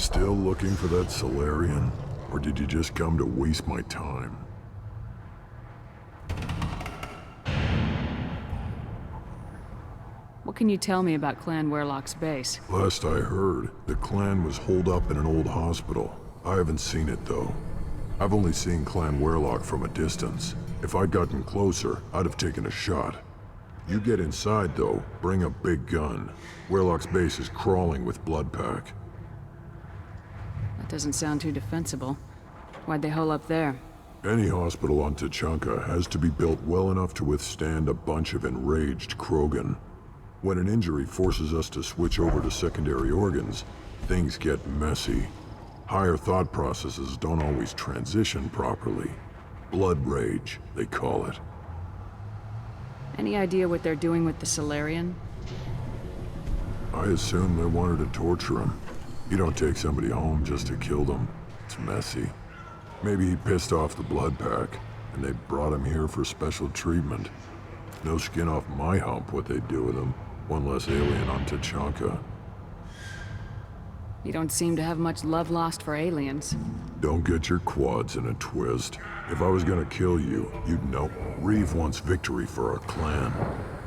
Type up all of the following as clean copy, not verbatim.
Still looking for that Solarian? Or did you just come to waste my time? What can you tell me about Clan Werlock's base? Last I heard, the clan was holed up in an old hospital. I haven't seen it though. I've only seen Clan Werlock from a distance. If I'd gotten closer, I'd have taken a shot. You get inside though, bring a big gun. Werlock's base is crawling with blood pack. That doesn't sound too defensible. Why'd they hole up there? Any hospital on Tuchanka has to be built well enough to withstand a bunch of enraged Krogan. When an injury forces us to switch over to secondary organs, things get messy. Higher thought processes don't always transition properly. Blood rage, they call it. Any idea what they're doing with the Solarian? I assume they wanted to torture him. You don't take somebody home just to kill them. It's messy. Maybe he pissed off the blood pack, and they brought him here for special treatment. No skin off my hump what they do with him. One less alien on Tuchanka. You don't seem to have much love lost for aliens. Don't get your quads in a twist. If I was gonna kill you, you'd know. Reeve wants victory for our clan.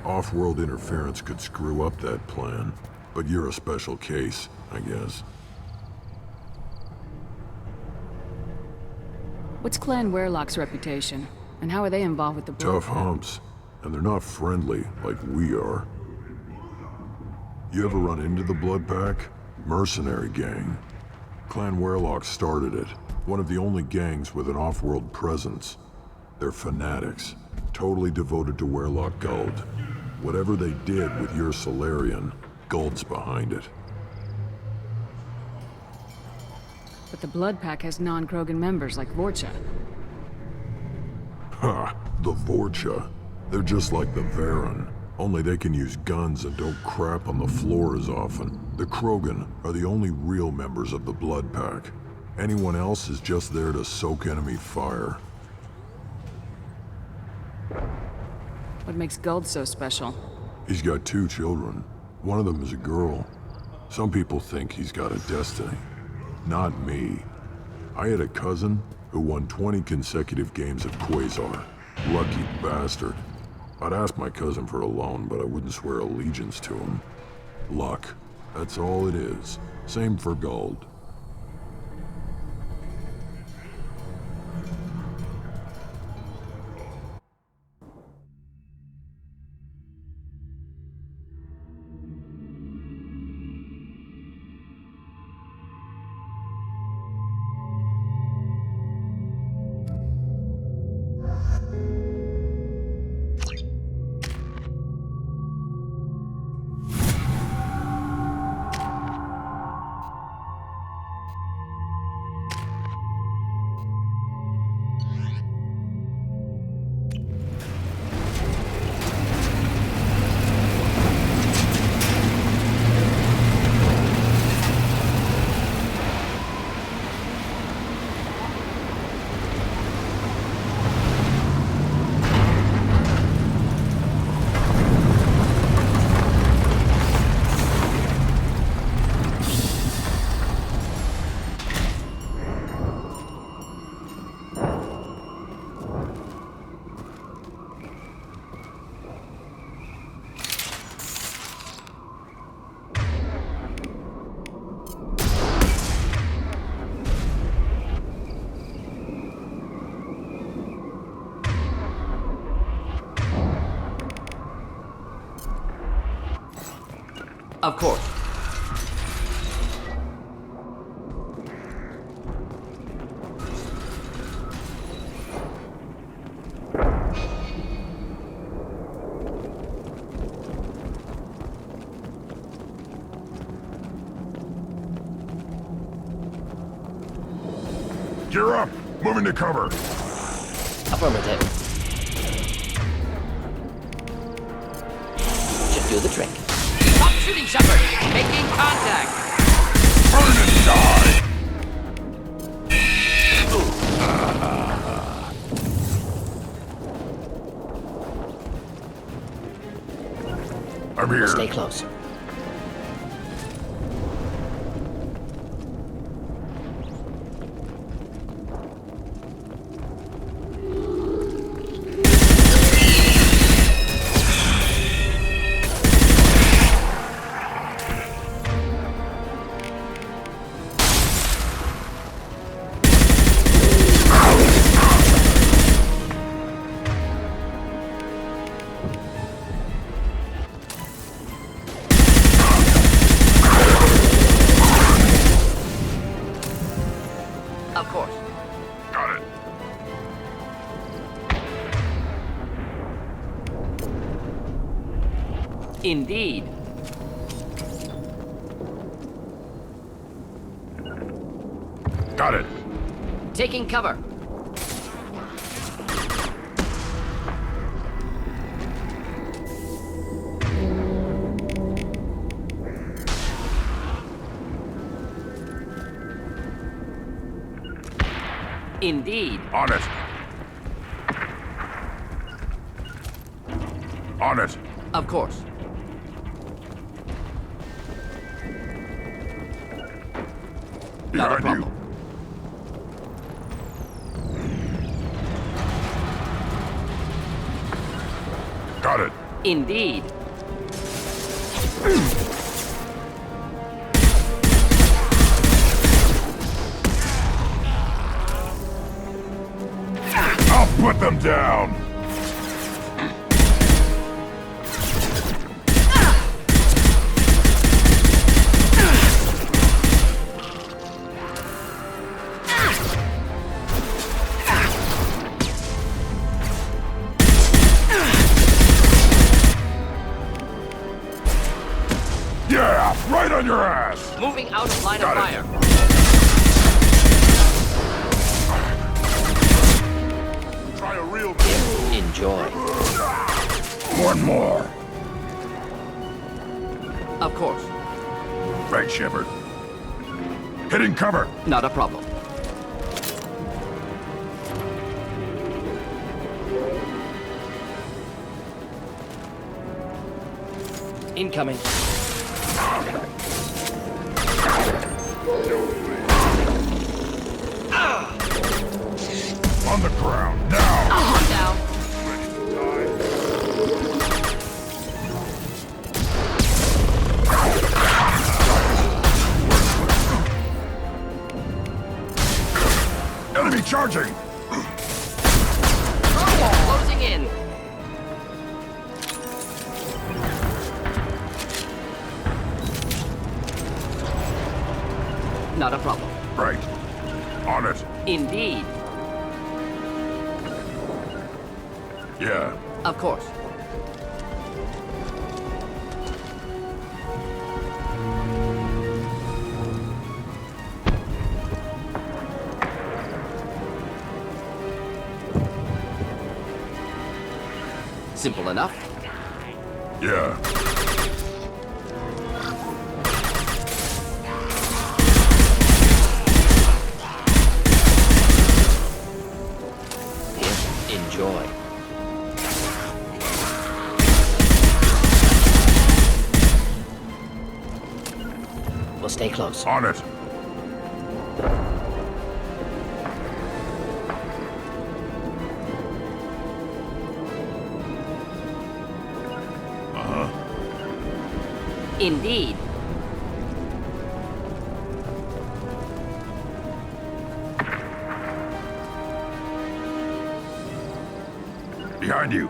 Off-world interference could screw up that plan. But you're a special case, I guess. What's Clan Werlock's reputation? And how are they involved with the Tough humps. And they're not friendly like we are. You ever run into the Blood Pack? Mercenary gang. Clan Werlock started it. One of the only gangs with an off-world presence. They're fanatics. Totally devoted to Werlock Guld. Whatever they did with your Solarian, Guld's behind it. But the Blood Pack has non-Krogan members like Vorcha. Ha! The Vorcha. They're just like the Varen. Only they can use guns and don't crap on the floor as often. The Krogan are the only real members of the Blood Pack. Anyone else is just there to soak enemy fire. What makes Guld so special? He's got 2 children. One of them is a girl. Some people think he's got a destiny. Not me. I had a cousin who won 20 consecutive games of Quasar. Lucky bastard. I'd ask my cousin for a loan, but I wouldn't swear allegiance to him. Luck. That's all it is. Same for Guld. Of course. Gear up! Moving to cover! Affirmative. Should do the trick. Stop shooting, Shepard! Making contact! Burn and die! I'm here. Stay close. Indeed. Got it. Taking cover. Indeed. On it. On it. Of course. Not a Behind problem. you. Got it. Indeed. I'll put them down. Yeah, right on your ass. Moving out of line Got of it. fire. Try a real. Enjoy. One more. Of course. Right, Shepard. Hitting cover. Not a problem. Incoming. On the ground now. One down. Enemy charging. Closing in. Not a problem. Right. On it. Indeed. Yeah. Of course. Simple enough. Yeah. Enjoy. We'll stay close. On it. Indeed. Behind you.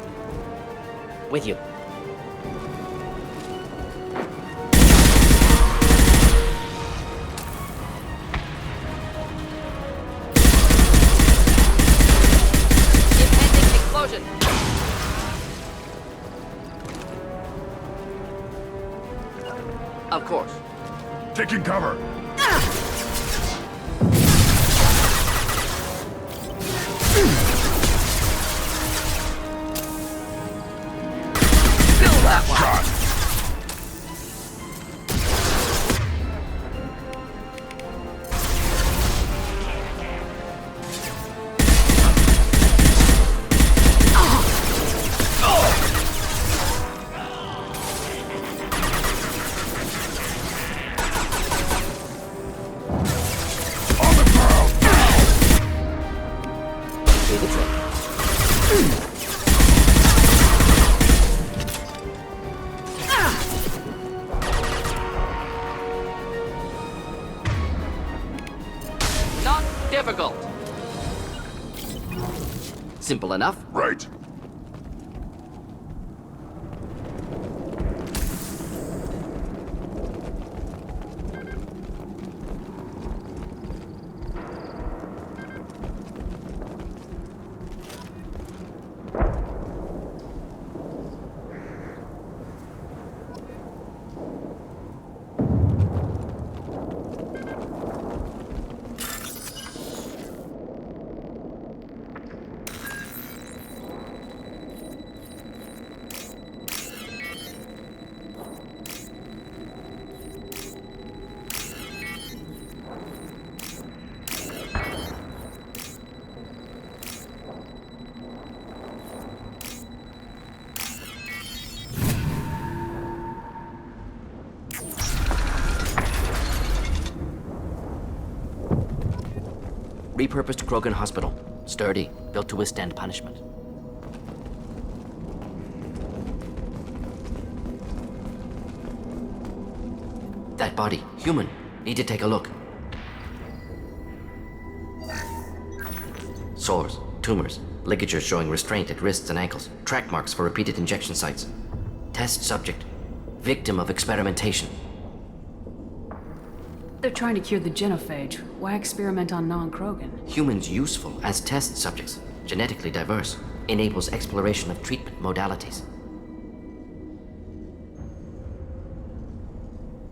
With you. Impending explosion. Of course. Taking cover. Build that one. Shot. On the ground. Do the trick. Not difficult. Simple enough. Right. Repurposed Krogan hospital. Sturdy, built to withstand punishment. That body, human. Need to take a look. Sores, tumors, ligatures showing restraint at wrists and ankles, track marks for repeated injection sites. Test subject, victim of experimentation. They're trying to cure the genophage. Why experiment on non-Krogan? Humans useful as test subjects, genetically diverse, enables exploration of treatment modalities.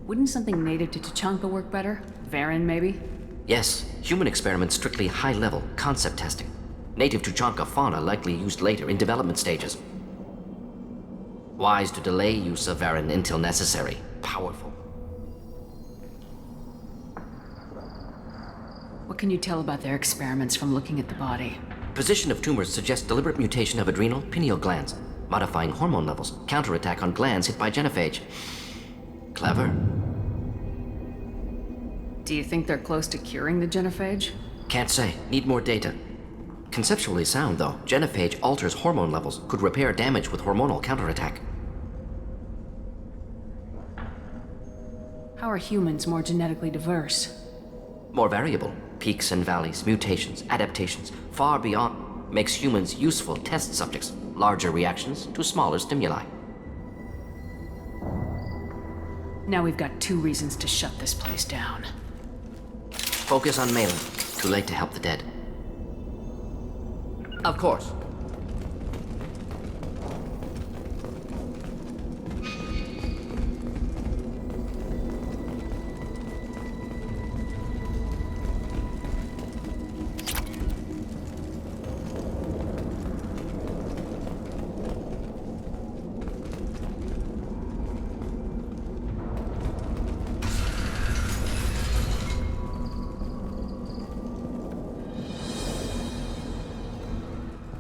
Wouldn't something native to Tachanka work better? Varen, maybe? Yes, human experiments strictly high-level, concept testing. Native Tuchanka fauna likely used later in development stages. Wise to delay use of Varen until necessary. Powerful. What can you tell about their experiments from looking at the body? Position of tumors suggests deliberate mutation of adrenal, pineal glands, modifying hormone levels, counterattack on glands hit by genophage. Clever. Do you think they're close to curing the genophage? Can't say. Need more data. Conceptually sound, though. Genophage alters hormone levels, could repair damage with hormonal counterattack. How are humans more genetically diverse? More variable. Peaks and valleys, mutations, adaptations, far beyond. Makes humans useful test subjects. Larger reactions to smaller stimuli. Now we've got 2 reasons to shut this place down. Focus on Malin. Too late to help the dead. Of course.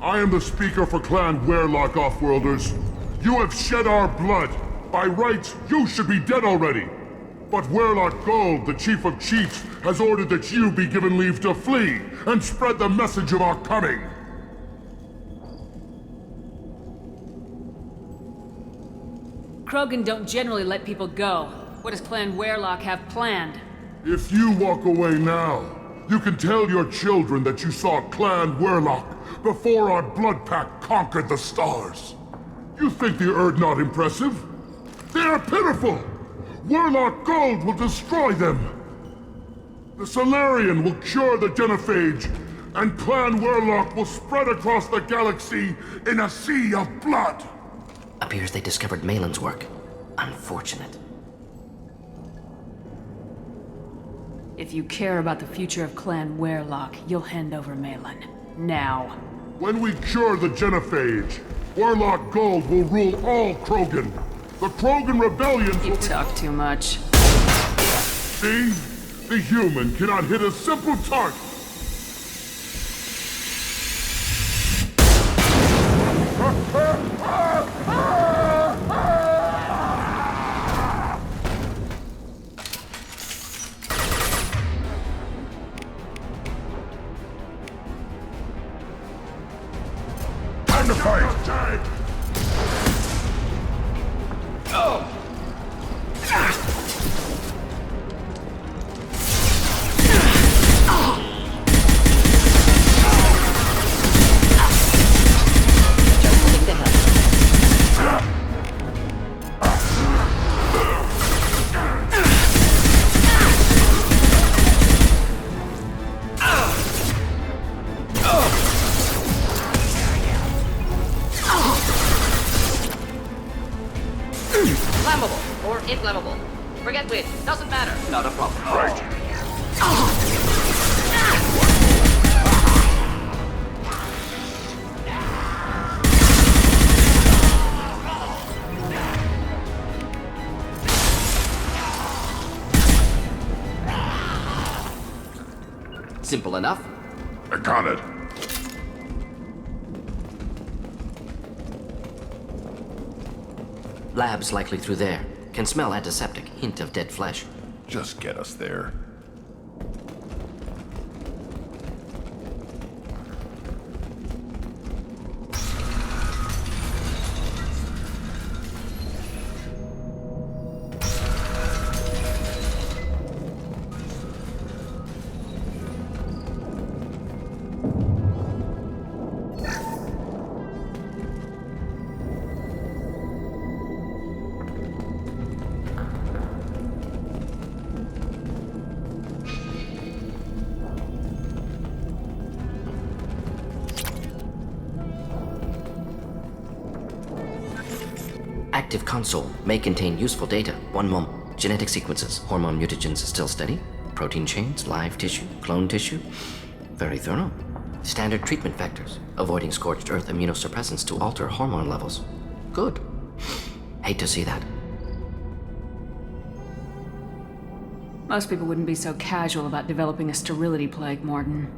I am the speaker for Clan Werlock, Offworlders. You have shed our blood. By rights, you should be dead already. But Werlock Gold, the Chief of Chiefs, has ordered that you be given leave to flee and spread the message of our coming. Krogan don't generally let people go. What does Clan Werlock have planned? If you walk away now, you can tell your children that you saw Clan Werlock before our blood pact conquered the stars. You think the Erd not impressive? They are pitiful! Werlock Gold will destroy them! The Solarian will cure the genophage, and Clan Werlock will spread across the galaxy in a sea of blood! Appears they discovered Malin's work. Unfortunate. If you care about the future of Clan Werlock, you'll hand over Malin. Now. When we cure the genophage, Werlock Gold will rule all Krogan. The Krogan rebellion You will... talk too much. See? The human cannot hit a simple target. Time to fight! Flammable or inflammable. Forget which. Doesn't matter. Not a problem. Right. Simple enough. I got it. Lab's likely through there. Can smell antiseptic. Hint of dead flesh. Just get us there. active console may contain useful data. One moment. Genetic sequences, hormone mutagens still steady. Protein chains, live tissue, clone tissue. Very thorough. Standard treatment vectors, avoiding scorched earth immunosuppressants to alter hormone levels. Good. Hate to see that. Most people wouldn't be so casual about developing a sterility plague, Morton.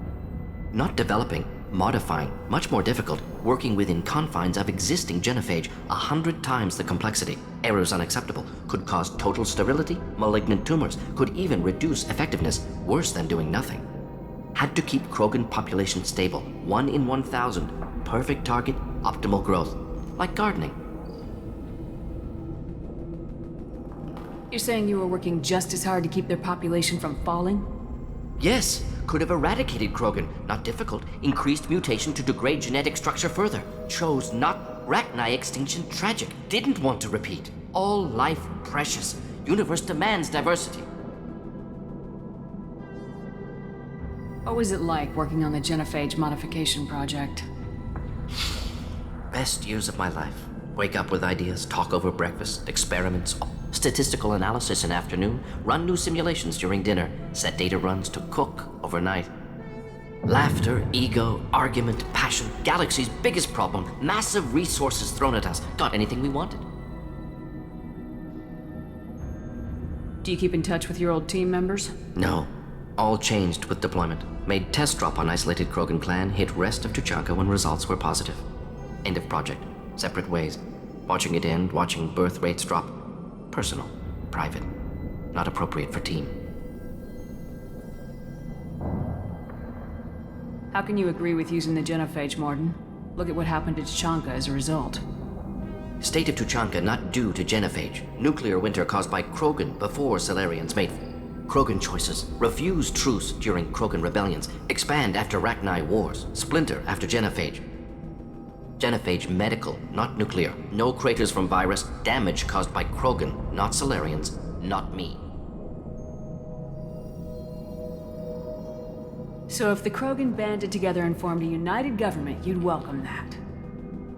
Not developing, modifying, much more difficult, working within confines of existing genophage, 100 times the complexity. Errors unacceptable, could cause total sterility, malignant tumors, could even reduce effectiveness, worse than doing nothing. Had to keep Krogan population stable, 1 in 1,000, perfect target, optimal growth, like gardening. You're saying you were working just as hard to keep their population from falling? Yes, could have eradicated Krogan. Not difficult. Increased mutation to degrade genetic structure further. Chose not. Rachni extinction tragic. Didn't want to repeat. All life precious. Universe demands diversity. What was it like working on the genophage modification project? Best years of my life. Wake up with ideas, talk over breakfast, experiments, statistical analysis in afternoon, run new simulations during dinner, set data runs to cook overnight. Laughter, ego, argument, passion, galaxy's biggest problem, massive resources thrown at us, got anything we wanted. Do you keep in touch with your old team members? No. All changed with deployment. Made test drop on isolated Krogan clan, hit rest of Tuchanka when results were positive. End of project. Separate ways. Watching it end, watching birth rates drop. Personal. Private. Not appropriate for team. How can you agree with using the genophage, Morton? Look at what happened to Tuchanka as a result. State of Tuchanka not due to genophage. Nuclear winter caused by Krogan before Solarians made Krogan choices. Refuse truce during Krogan rebellions. Expand after Rachni wars. Splinter after genophage. Genophage medical, not nuclear. No craters from virus. Damage caused by Krogan, not Solarians, not me. So if the Krogan banded together and formed a united government, you'd welcome that?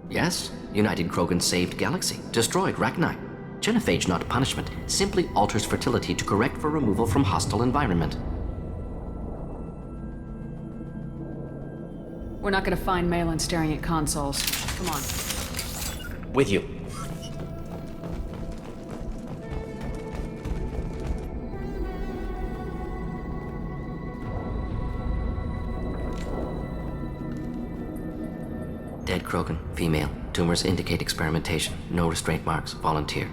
Yes, United Krogan saved Galaxy, destroyed Rachni. Genophage not punishment, simply alters fertility to correct for removal from hostile environment. We're not gonna find Malin staring at consoles. Come on. With you. Dead Krogan, female. Tumors indicate experimentation. No restraint marks. Volunteer.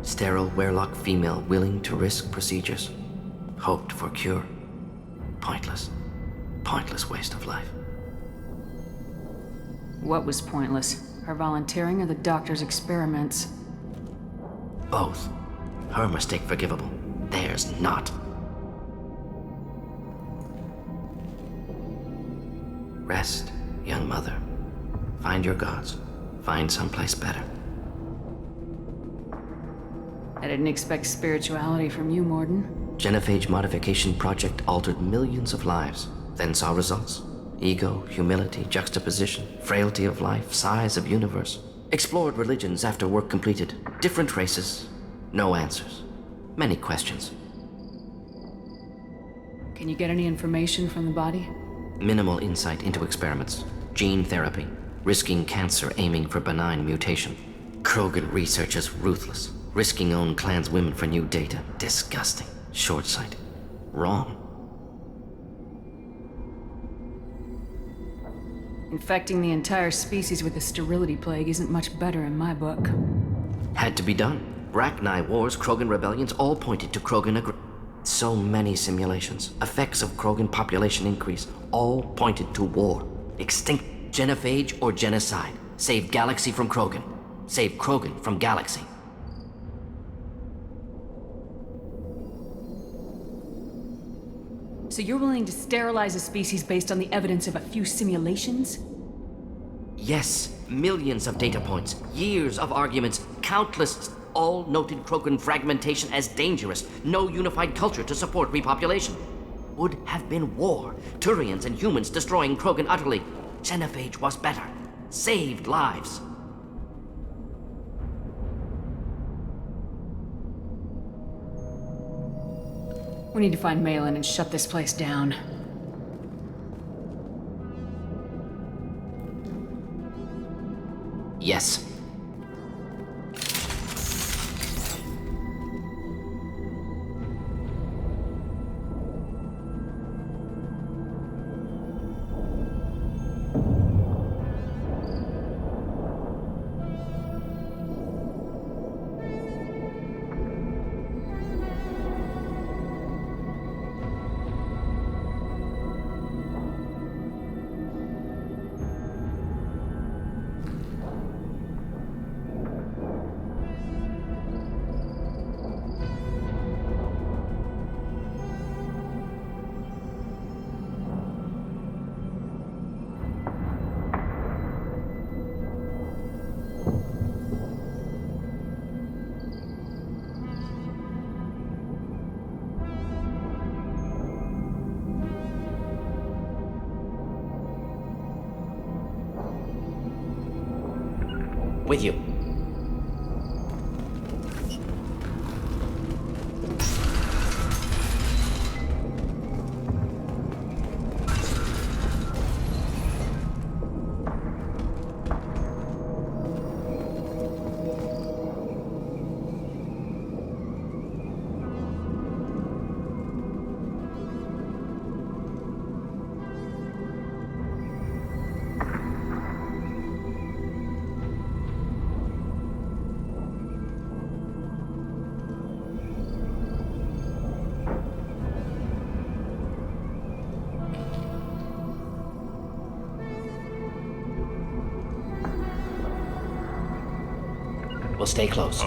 Sterile Werelock female willing to risk procedures. Hoped for cure. Pointless. Pointless waste of life. What was pointless? Her volunteering or the doctor's experiments? Both. Her mistake forgivable. Theirs not. Rest, young mother. Find your gods. Find someplace better. I didn't expect spirituality from you, Morton. Genophage modification project altered millions of lives, then saw results. Ego, humility, juxtaposition, frailty of life, size of universe. Explored religions after work completed. Different races. No answers. Many questions. Can you get any information from the body? Minimal insight into experiments. Gene therapy. Risking cancer aiming for benign mutation. Krogan researchers ruthless. Risking own clan's women for new data. Disgusting. Short-sighted. Wrong. Infecting the entire species with the sterility plague isn't much better in my book. Had to be done. Rachni wars, Krogan rebellions, all pointed to Krogan So many simulations. Effects of Krogan population increase, all pointed to war. Extinct. Genophage or genocide. Save Galaxy from Krogan. Save Krogan from Galaxy. So you're willing to sterilize a species based on the evidence of a few simulations? Yes, millions of data points, years of arguments, countless, all noted Krogan fragmentation as dangerous, no unified culture to support repopulation. Would have been war, Turians and humans destroying Krogan utterly. Genophage was better. Saved lives. We need to find Malin and shut this place down. Yes. With you. We'll stay close.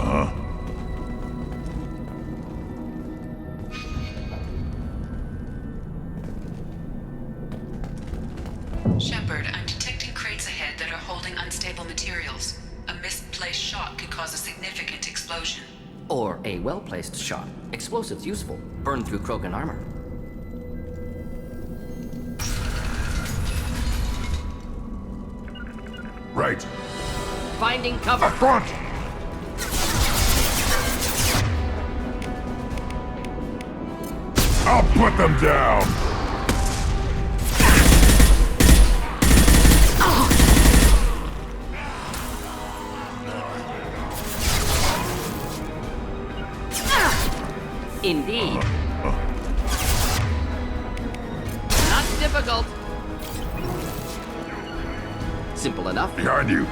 Shepard, I'm detecting crates ahead that are holding unstable materials. A misplaced shot could cause a significant explosion. Or a well-placed shot. Explosives useful. Burn through Krogan armor. Right. Finding cover. Up front! I'll put them down! Indeed. Not difficult. Simple enough. Behind you.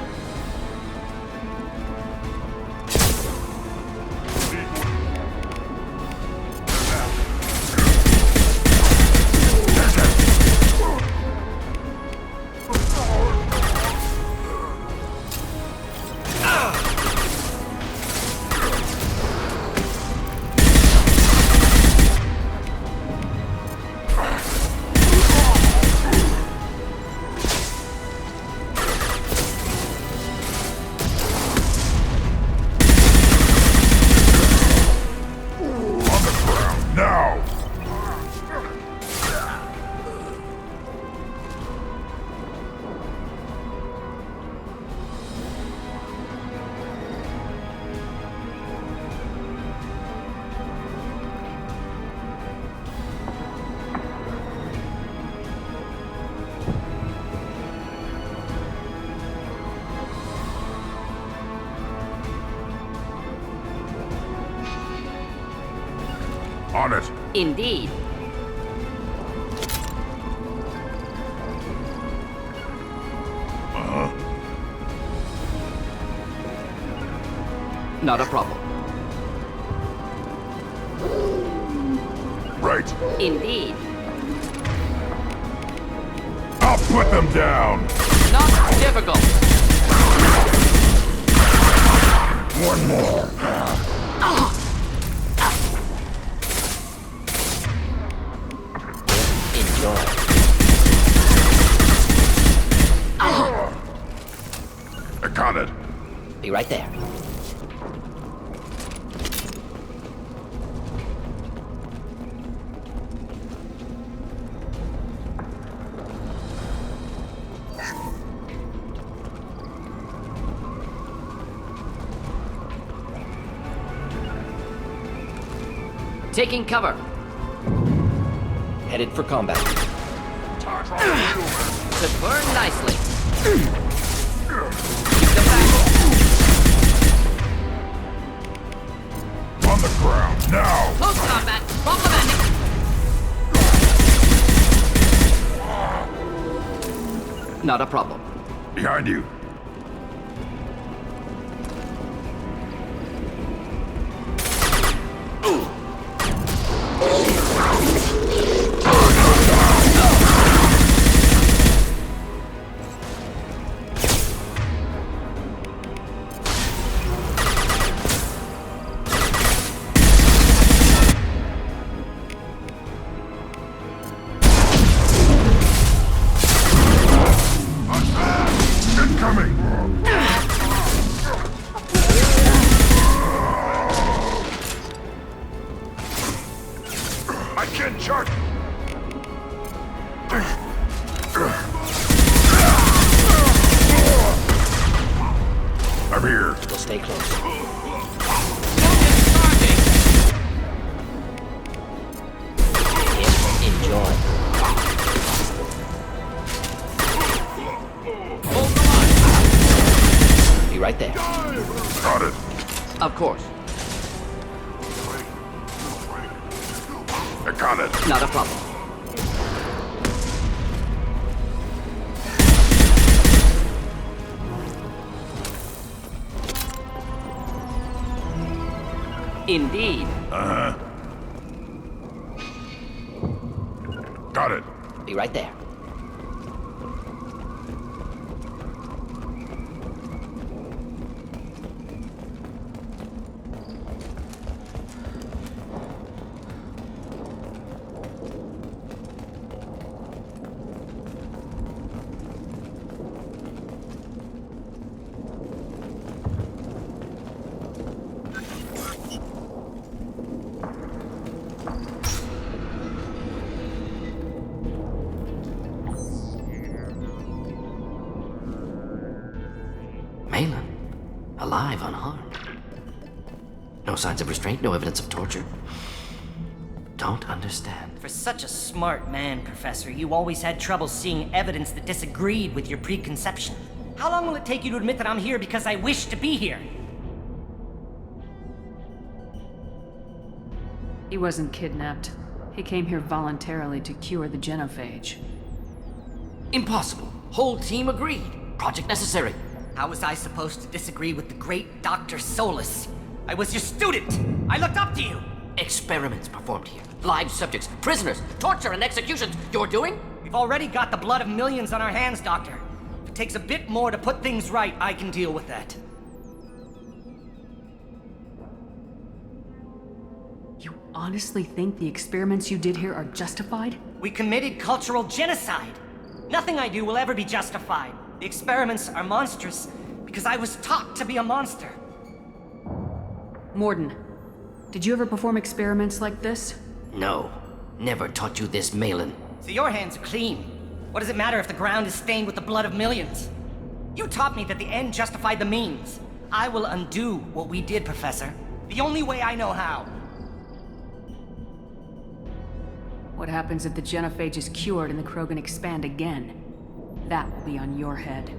On it. Indeed. Not a problem. Right. Indeed. I'll put them down. Not difficult. One more. Enjoy. I got it. Be right there. Taking cover. Headed for combat. To burn nicely. Keep them back. On the ground, now! Close combat. Complimenting. Not a problem. Behind you. I'm here. We'll stay close. Enjoy. Hold on. Be right there. Got it. Of course. I got it. Not a problem. Indeed. Uh-huh. Got it. Be right there. Alive, unharmed. No signs of restraint, no evidence of torture. Don't understand. For such a smart man, Professor, you always had trouble seeing evidence that disagreed with your preconception. How long will it take you to admit that I'm here because I wish to be here? He wasn't kidnapped. He came here voluntarily to cure the genophage. Impossible. Whole team agreed. Project necessary. How was I supposed to disagree with the great Dr. Solus? I was your student! I looked up to you! Experiments performed here. Live subjects, prisoners, torture and executions. You're doing? We've already got the blood of millions on our hands, Doctor. If it takes a bit more to put things right, I can deal with that. You honestly think the experiments you did here are justified? We committed cultural genocide. Nothing I do will ever be justified. The experiments are monstrous because I was taught to be a monster. Morden, did you ever perform experiments like this? No. Never taught you this, Malin. So your hands are clean. What does it matter if the ground is stained with the blood of millions? You taught me that the end justified the means. I will undo what we did, Professor. The only way I know how. What happens if the genophage is cured and the Krogan expand again? That will be on your head.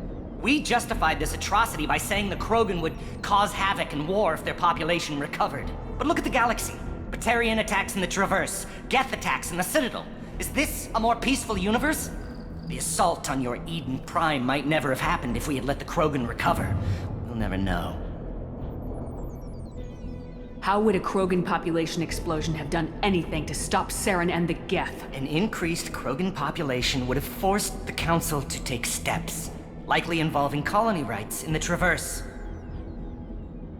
We justified this atrocity by saying the Krogan would cause havoc and war if their population recovered. But look at the galaxy. Batarian attacks in the Traverse, Geth attacks in the Citadel. Is this a more peaceful universe? The assault on your Eden Prime might never have happened if we had let the Krogan recover. We'll never know. How would a Krogan population explosion have done anything to stop Saren and the Geth? An increased Krogan population would have forced the Council to take steps, likely involving colony rights in the Traverse.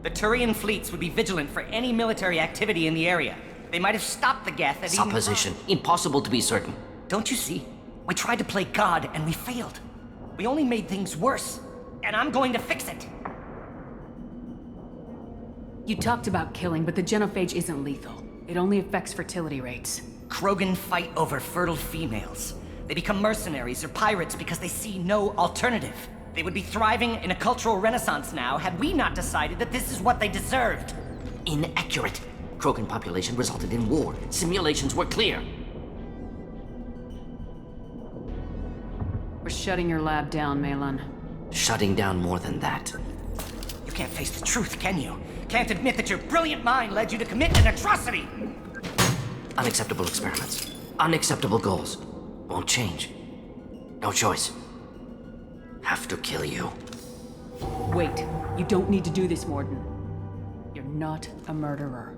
The Turian fleets would be vigilant for any military activity in the area. They might have stopped the Geth at Eden Supposition. Impossible to be certain. Don't you see? We tried to play God and we failed. We only made things worse, and I'm going to fix it. You talked about killing, but the genophage isn't lethal. It only affects fertility rates. Krogan fight over fertile females. They become mercenaries or pirates because they see no alternative. They would be thriving in a cultural renaissance now had we not decided that this is what they deserved. Inaccurate. Krogan population resulted in war. Simulations were clear. We're shutting your lab down, Malin. Shutting down more than that. You can't face the truth, can you? Can't admit that your brilliant mind led you to commit an atrocity! Unacceptable experiments. Unacceptable goals. Won't change. No choice. Have to kill you. Wait, you don't need to do this, Morden. You're not a murderer.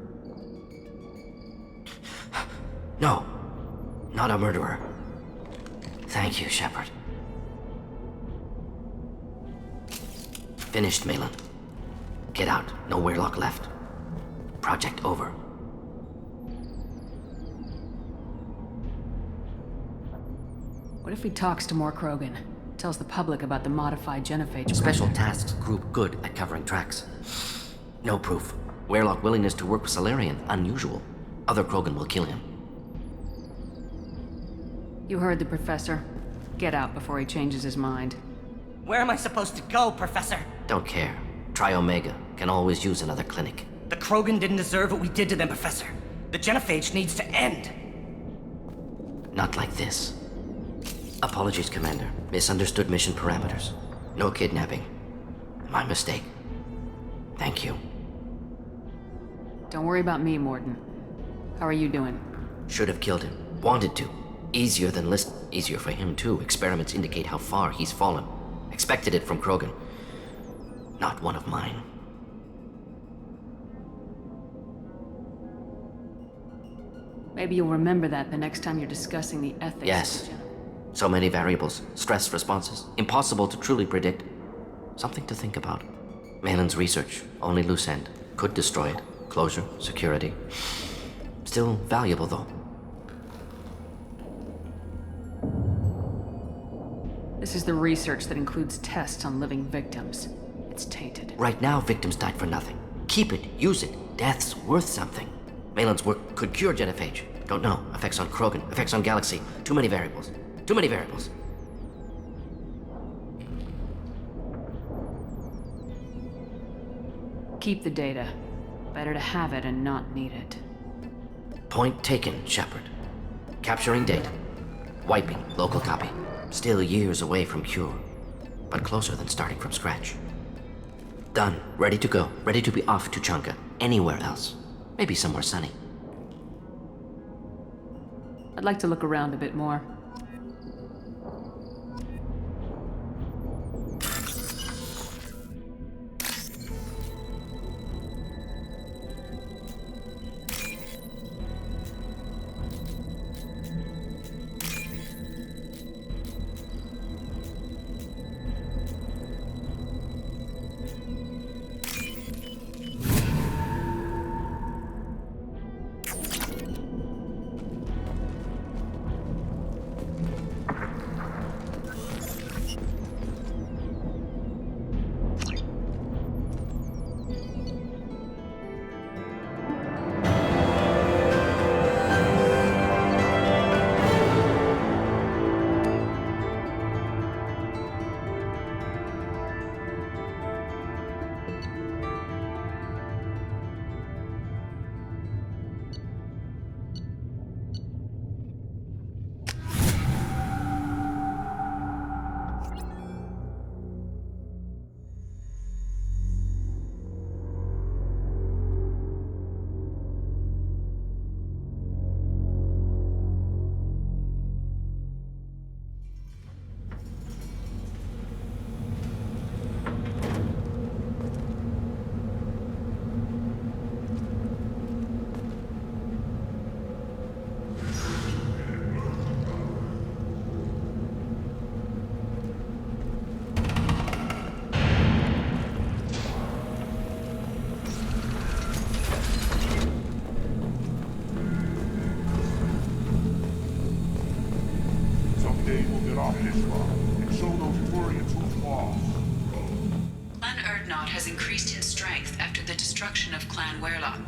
No. Not a murderer. Thank you, Shepard. Finished, Malin. Get out. No Weirlock left. Project over. What if he talks to more Krogan? Tells the public about the modified genophage Special project? tasks group good at covering tracks. No proof. Weirlock willingness to work with Solarian, unusual. Other Krogan will kill him. You heard the professor. Get out before he changes his mind. Where am I supposed to go, Professor? Don't care. Try Omega. Can always use another clinic. The Krogan didn't deserve what we did to them, Professor. The genophage needs to end. Not like this. Apologies, Commander. Misunderstood mission parameters. No kidnapping. My mistake. Thank you. Don't worry about me, Morden. How are you doing? Should have killed him. Wanted to. Easier than list. Easier for him, too. Experiments indicate how far he's fallen. Expected it from Krogan. Not one of mine. Maybe you'll remember that the next time you're discussing the ethics Yes. of the So many variables. Stress responses. Impossible to truly predict. Something to think about. Malin's research. Only loose end. Could destroy it. Closure. Security. Still valuable, though. This is the research that includes tests on living victims. It's tainted. Right now, victims died for nothing. Keep it. Use it. Death's worth something. Malin's work could cure genophage. Don't know. Effects on Krogan. Effects on Galaxy. Too many variables. Too many variables. Keep the data. Better to have it and not need it. Point taken, Shepard. Capturing data. Wiping local copy. Still years away from cure, but closer than starting from scratch. Done. Ready to go. Ready to be off to Chunka. Anywhere else. Maybe somewhere sunny. I'd like to look around a bit more. Someday we'll get off this rock and show those Turians who's lost. Clan Urdnot has increased in strength after the destruction of Clan Weirlock.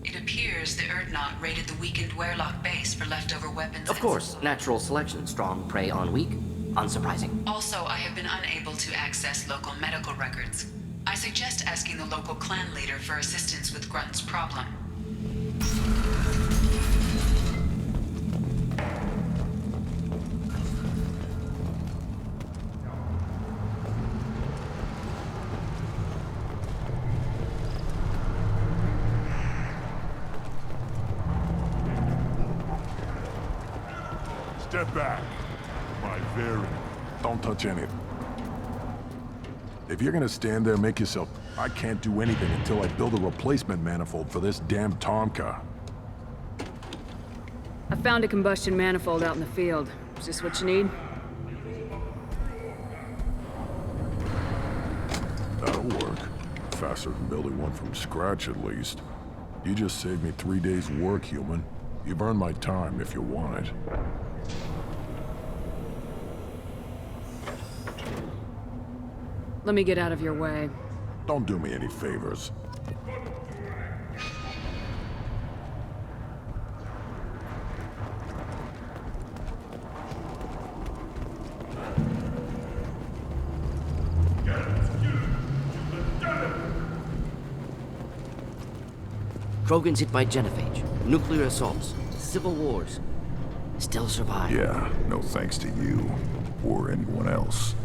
It appears the Urdnot raided the weakened Weirlock base for leftover weapons. Of course, natural selection. Strong prey on weak. Unsurprising. Also, I have been unable to access local medical records. I suggest asking the local clan leader for assistance with Grunt's problem. Step back, my variant. Don't touch anything. If you're gonna stand there, make yourself... I can't do anything until I build a replacement manifold for this damn Tomka. I found a combustion manifold out in the field. Is this what you need? That'll work. Faster than building one from scratch, at least. You just saved me 3 days' work, human. You've earned my time if you want it. Let me get out of your way. Don't do me any favors. Krogan's hit by genophage, nuclear assaults, civil wars. Still survive. Yeah, no thanks to you, or anyone else.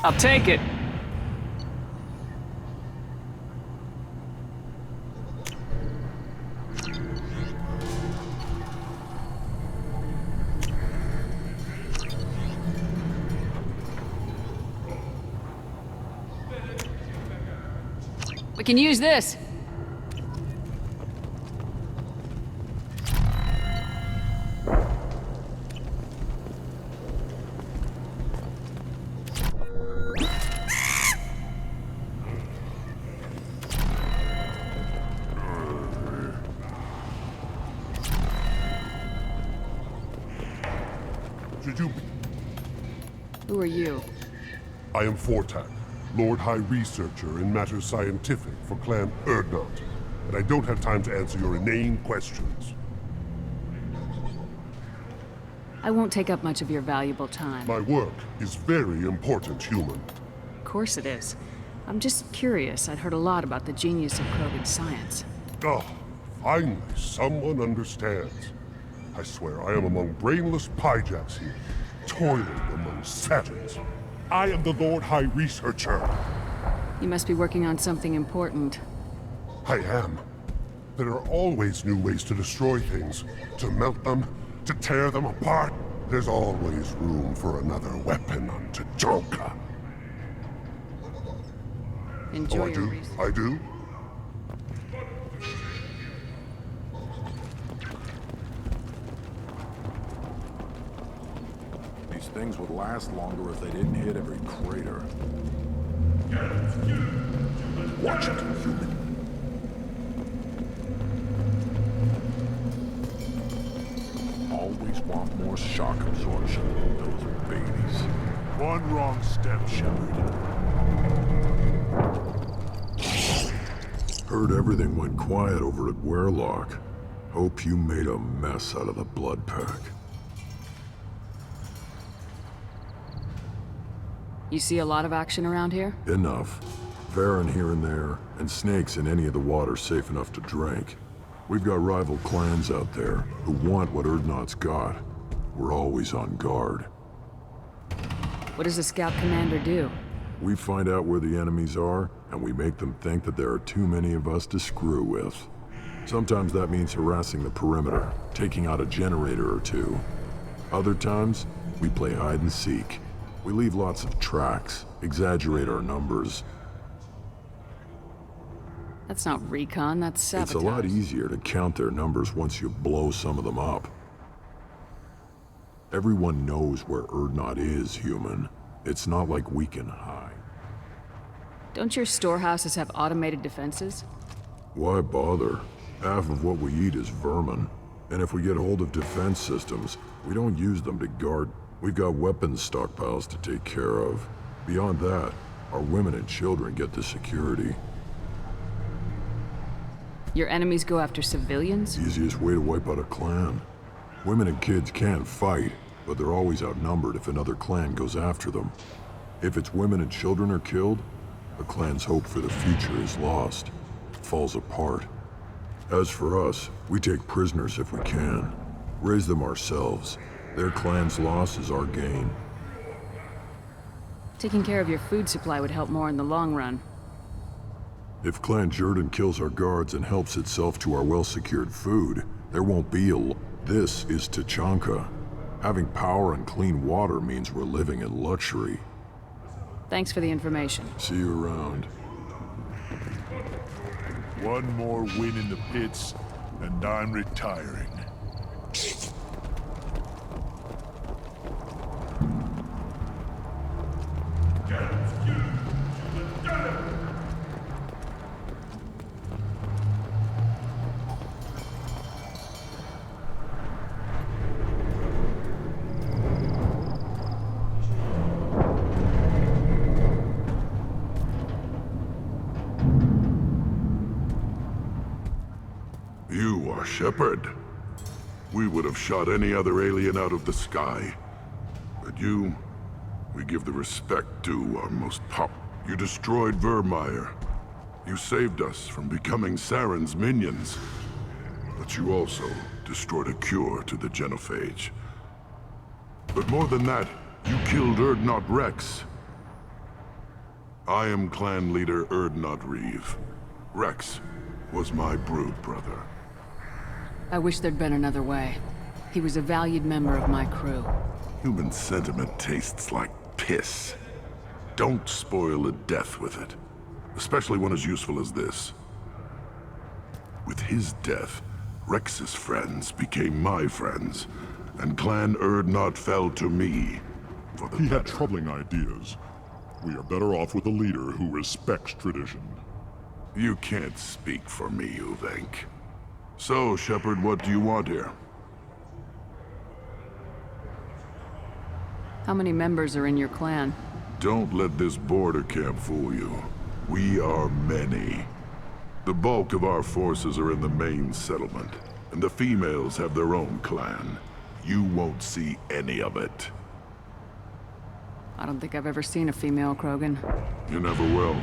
I'll take it. We can use this. Should you... Who are you? I am Fortak, Lord High Researcher in matters scientific for Clan Urdnot, and I don't have time to answer your inane questions. I won't take up much of your valuable time. My work is very important, human. Of course it is. I'm just curious. I'd heard a lot about the genius of Krogan science. Oh, finally, someone understands. I swear I am among brainless pyjacks here, toiling among Saturns. I am the Lord High Researcher. You must be working on something important. I am. There are always new ways to destroy things, to melt them, to tear them apart. There's always room for another weapon on Tajoka. Enjoy Oh, I your do? research. I do? These things would last longer if they didn't hit every crater. Watch it, human. Always want more shock absorption. Those babies. One wrong step, Shepard. Heard everything went quiet over at Weirlock. Hope you made a mess out of the blood pack. You see a lot of action around here? Enough. Varen here and there, and snakes in any of the water safe enough to drink. We've got rival clans out there who want what Urdnot's got. We're always on guard. What does the scout commander do? We find out where the enemies are, and we make them think that there are too many of us to screw with. Sometimes that means harassing the perimeter, taking out a generator or two. Other times, we play hide and seek. We leave lots of tracks, exaggerate our numbers. That's not recon, that's sabotage. It's a lot easier to count their numbers once you blow some of them up. Everyone knows where Urdnot is, human. It's not like we can hide. Don't your storehouses have automated defenses? Why bother? Half of what we eat is vermin. And if we get hold of defense systems, we don't use them to guard. We've got weapons stockpiles to take care of. Beyond that, our women and children get the security. Your enemies go after civilians? Easiest way to wipe out a clan. Women and kids can fight, but they're always outnumbered if another clan goes after them. If its women and children are killed, the clan's hope for the future is lost. It falls apart. As for us, we take prisoners if we can. Raise them ourselves. Their clan's loss is our gain. Taking care of your food supply would help more in the long run. If Clan Jordan kills our guards and helps itself to our well-secured food, there won't be This is Tachanka. Having power and clean water means we're living in luxury. Thanks for the information. See you around. One more win in the pits, and I'm retiring. You are Shepard. We would have shot any other alien out of the sky. But you, we give the respect due our most pop. You destroyed Vermeer. You saved us from becoming Saren's minions. But you also destroyed a cure to the genophage. But more than that, you killed Urdnot Rex. I am clan leader Urdnot Reeve. Rex was my brood brother. I wish there'd been another way. He was a valued member of my crew. Human sentiment tastes like piss. Don't spoil a death with it. Especially one as useful as this. With his death, Rex's friends became my friends, and Clan Urdnot fell to me for the better. He had troubling ideas. We are better off with a leader who respects tradition. You can't speak for me, Uvenk. So, Shepard, what do you want here? How many members are in your clan? Don't let this border camp fool you. We are many. The bulk of our forces are in the main settlement, and the females have their own clan. You won't see any of it. I don't think I've ever seen a female Krogan. You never will.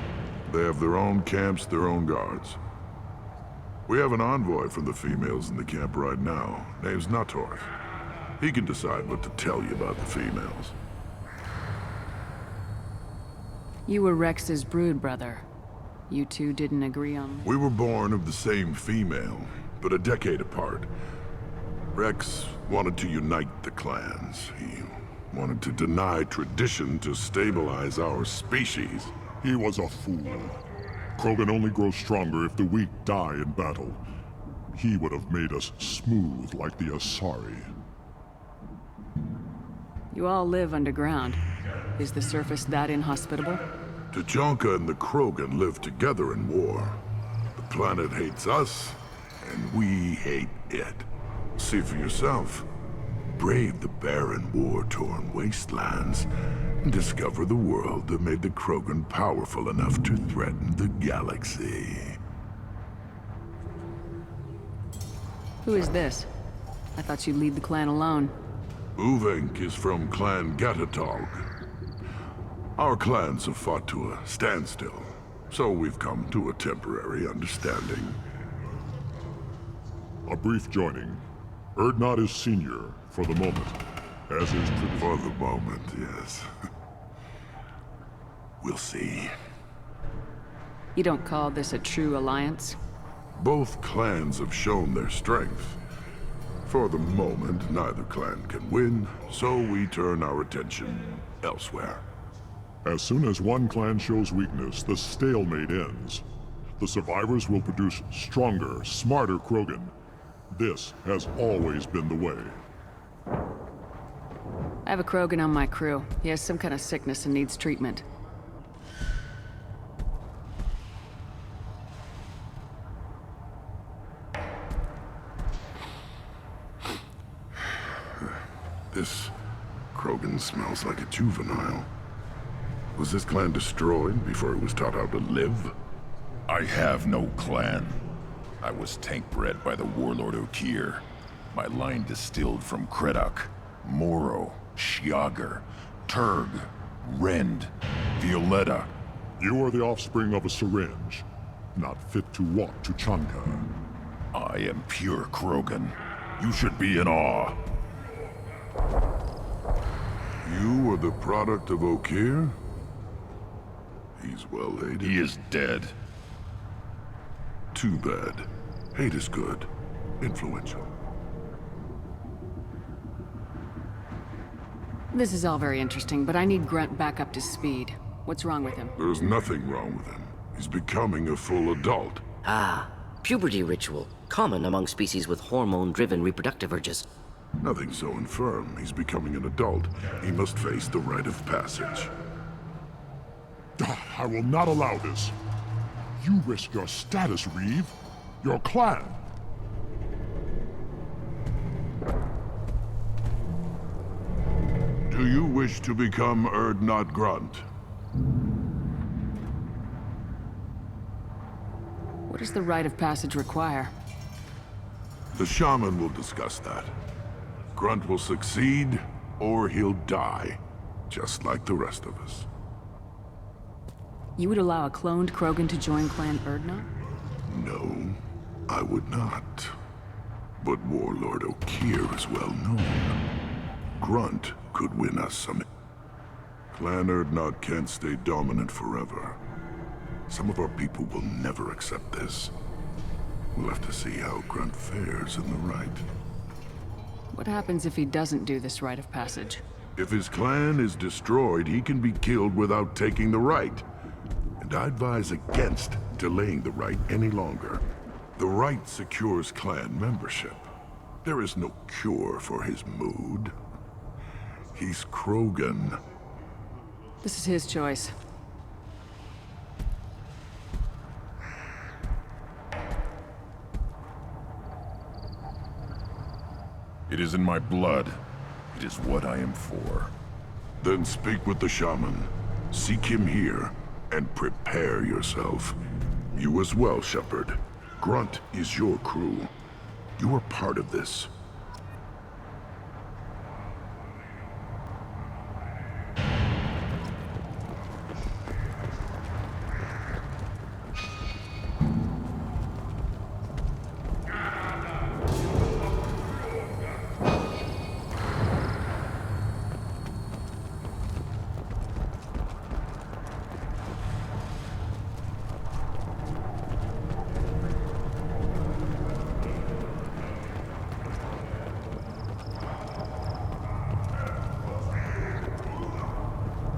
They have their own camps, their own guards. We have an envoy from the females in the camp right now. Name's Natorth. He can decide what to tell you about the females. You were Rex's brood brother. You two didn't agree on... We were born of the same female, but a decade apart. Rex wanted to unite the clans. He wanted to deny tradition to stabilize our species. He was a fool. Krogan only grow stronger if the weak die in battle. He would have made us smooth like the Asari. You all live underground. Is the surface that inhospitable? Tachanka and the Krogan live together in war. The planet hates us, and we hate it. See for yourself. Brave the barren, war-torn wastelands, and discover the world that made the Krogan powerful enough to threaten the galaxy. Who is this? I thought you'd lead the clan alone. Uvenk is from Clan Gatatog. Our clans have fought to a standstill, so we've come to a temporary understanding. A brief joining. Urdnot is senior, for the moment, as is tradition. For the moment, yes. We'll see. You don't call this a true alliance? Both clans have shown their strength. For the moment, neither clan can win, so we turn our attention elsewhere. As soon as one clan shows weakness, the stalemate ends. The survivors will produce stronger, smarter Krogan. This has always been the way. I have a Krogan on my crew. He has some kind of sickness and needs treatment. This Krogan smells like a juvenile. Was this clan destroyed before it was taught how to live? I have no clan. I was tank bred by the warlord Okir. My line distilled from Kredok, Moro, Shiagar, Turg, Rend, Violetta. You are the offspring of a syringe, not fit to walk to Chanka. I am pure Krogan. You should be in awe. You are the product of Okir? He's well hated. He is dead. Too bad. Hate is good. Influential. This is all very interesting, but I need Grunt back up to speed. What's wrong with him? There's nothing wrong with him. He's becoming a full adult. Ah, puberty ritual. Common among species with hormone-driven reproductive urges. Nothing so infirm. He's becoming an adult. He must face the rite of passage. I will not allow this. You risk your status, Reeve. Your clan. Do you wish to become Urdnot Grunt? What does the rite of passage require? The shaman will discuss that. Grunt will succeed, or he'll die, just like the rest of us. You would allow a cloned Krogan to join Clan Urdnot? No, I would not. But Warlord Okir is well known. Grunt could win us some. Clan Urdnot can't stay dominant forever. Some of our people will never accept this. We'll have to see how Grunt fares in the rite. What happens if he doesn't do this rite of passage? If his clan is destroyed, he can be killed without taking the rite. And I advise against delaying the rite any longer. The rite secures clan membership. There is no cure for his mood. He's Krogan. This is his choice. It is in my blood. It is what I am for. Then speak with the shaman. Seek him here, and prepare yourself. You as well, Shepard. Grunt is your crew. You are part of this.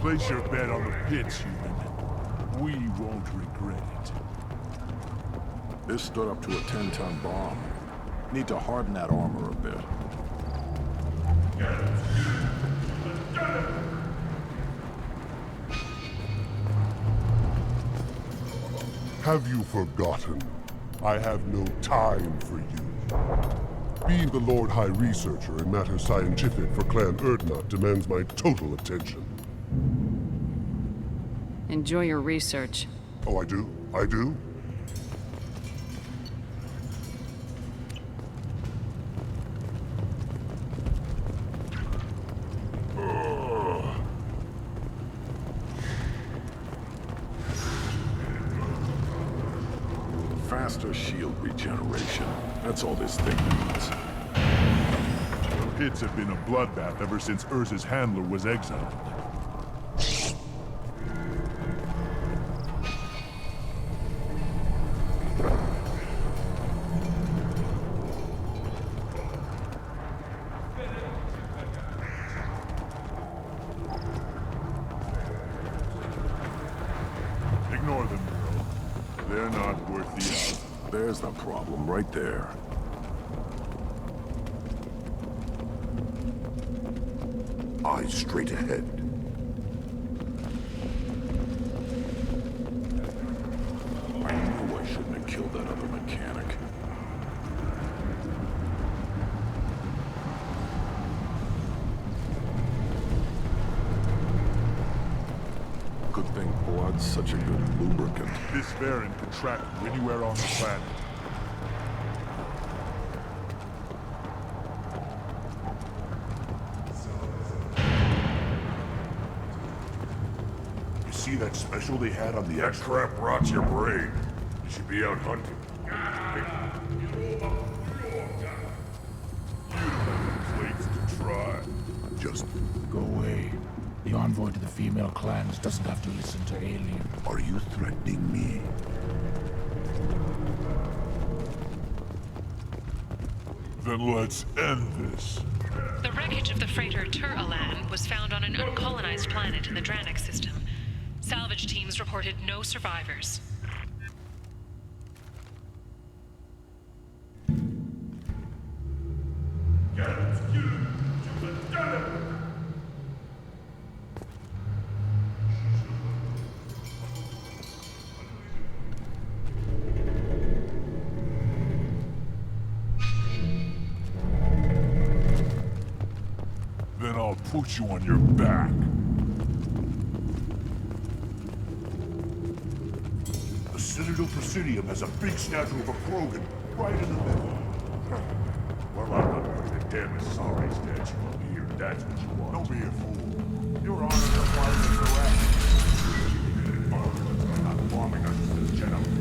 Place your bet on the pits, human. We won't regret it. This stood up to a 10-ton bomb. Need to harden that armor a bit. Have you forgotten? I have no time for you. Being the Lord High Researcher in matters scientific for Clan Urdnot demands my total attention. Enjoy your research. Oh, I do? I do? Faster shield regeneration. That's all this thing needs. The pits have been a bloodbath ever since Urza's handler was exiled. Ignore them, girl. They're not worth the out. There's the problem right there. Eyes straight ahead. I knew I shouldn't have killed that other mechanic. Such a good lubricant. This variant can track you anywhere on the planet. You see that special they had on the That crap rots your brain. You should be out hunting. plates to try. Just, Go away. The envoy to the female clans doesn't have to listen to aliens. are you threatening me? Then let's end this. The wreckage of the freighter Tur-Alan was found on an uncolonized planet in the Dranik system. Salvage teams reported no survivors. Then I'll put you on your back. The Citadel Presidium has a big statue of a Krogan right in the middle. Well, I'm not putting a damn sorry statue up here. That's what you want. Don't be a fool. Your honor requires a correct. You're not bombing us, this gentleman.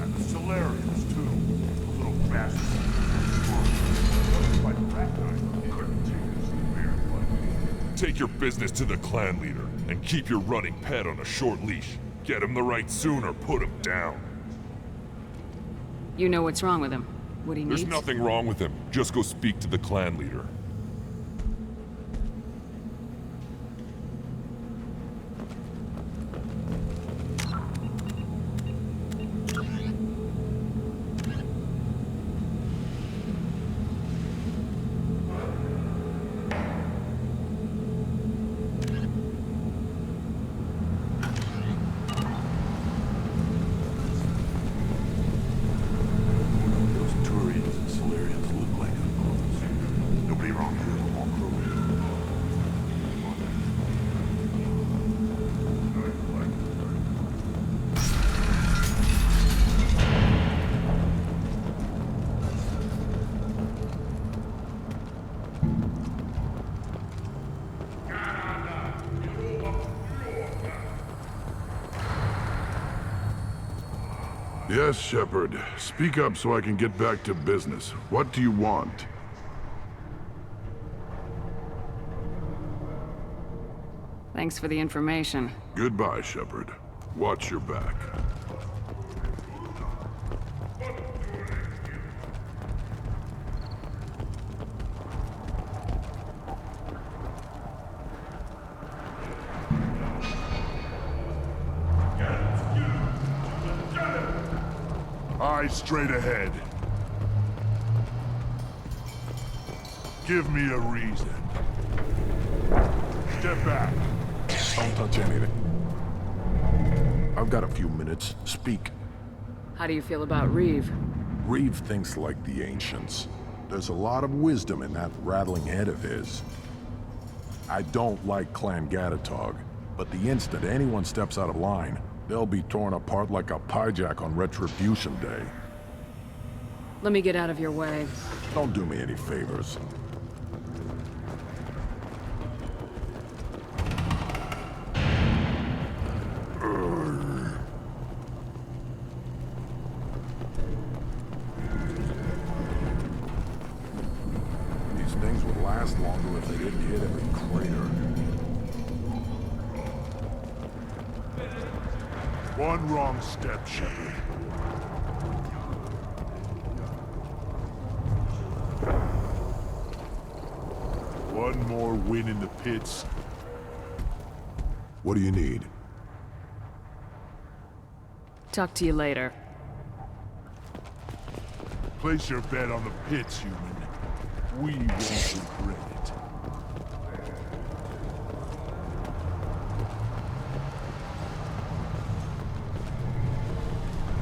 And the Solarians, too. Those little bastards. Like Ragnar couldn't take this weird one. Take your business to the clan leader, and keep your running pet on a short leash. Get him the right soon or put him down. You know what's wrong with him? What he needs? There's nothing wrong with him. Just go speak to the clan leader. Those Turians and Solarians look like uncles. Nobody wrong here with all Yes, Shepard. Speak up so I can get back to business. What do you want? Thanks for the information. Goodbye, Shepard. Watch your back. Eyes straight ahead. Give me a reason. Step back. Don't touch anything. I've got a few minutes. Speak. How do you feel about Reeve? Reeve thinks like the ancients. There's a lot of wisdom in that rattling head of his. I don't like Clan Gatatog, but the instant anyone steps out of line, they'll be torn apart like a pyjak on Retribution Day. Let me get out of your way. Don't do me any favors. These things would last longer if they didn't hit every crater. One wrong step, Shepard. One more win in the pits. What do you need? Talk to you later. Place your bet on the pits, human. We won't regret it.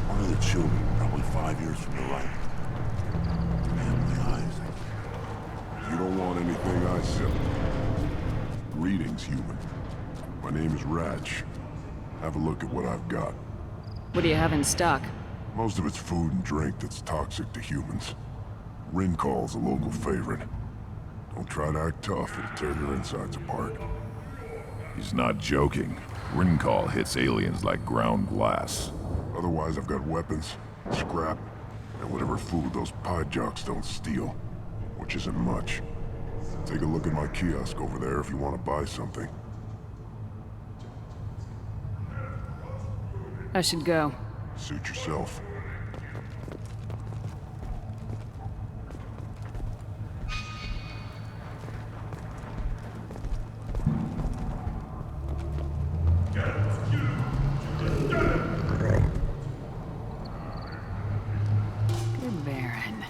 One of the children, probably 5 years from the right. Man, my eyes. You don't want Want anything I said? Greetings, human. My name is Ratch. Have a look at what I've got. What do you have in stock? Most of it's food and drink that's toxic to humans. Rincall's a local favorite. Don't try to act tough, it'll tear your insides apart. He's not joking. Rincall hits aliens like ground glass. Otherwise, I've got weapons, scrap, and whatever food those pie jocks don't steal. Which isn't much. Take a look at my kiosk over there if you want to buy something. I should go. Suit yourself. Good Baron.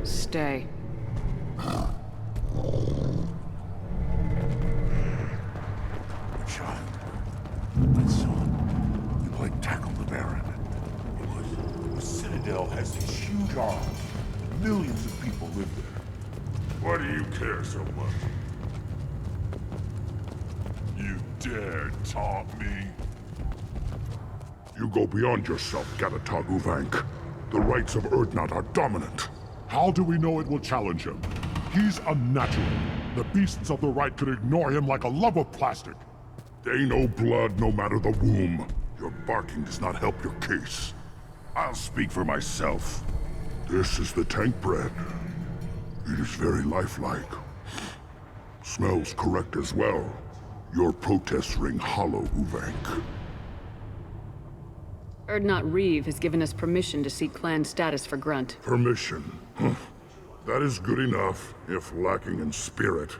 Stay. Child, my son, you played tackle the Baron. The Citadel has these huge arms. Millions of people live there. Why do you care so much? You dare taunt me? You go beyond yourself, Gatatog Uvank. The rights of Urdnot are dominant. How do we know it will challenge him? He's unnatural. The beasts of the right could ignore him like a lump of plastic. They know blood no matter the womb. Your barking does not help your case. I'll speak for myself. This is the tank bread. It is very lifelike. Smells correct as well. Your protests ring hollow, Uvank. Urdnot Reeve has given us permission to seek clan status for Grunt. Permission. That is good enough, if lacking in spirit.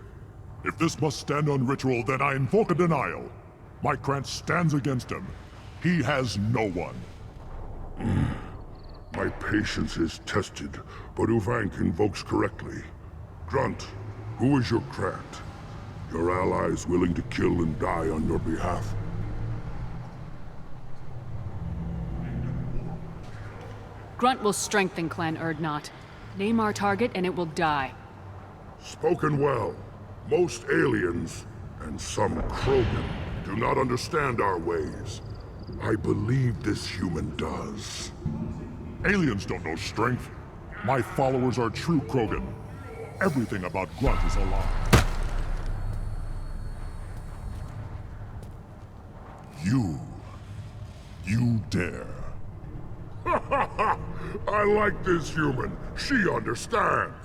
If this must stand on ritual, then I invoke a denial. My Krantz stands against him. He has no one. My patience is tested, but Uvank invokes correctly. Grunt, who is your Krant? Your allies willing to kill and die on your behalf? Grunt will strengthen Clan Urdnot. Name our target and it will die. Spoken well. Most aliens, and some Krogan, do not understand our ways. I believe this human does. Aliens don't know strength. My followers are true Krogan. Everything about Grunt is a lie. You dare. I like this human. She understands.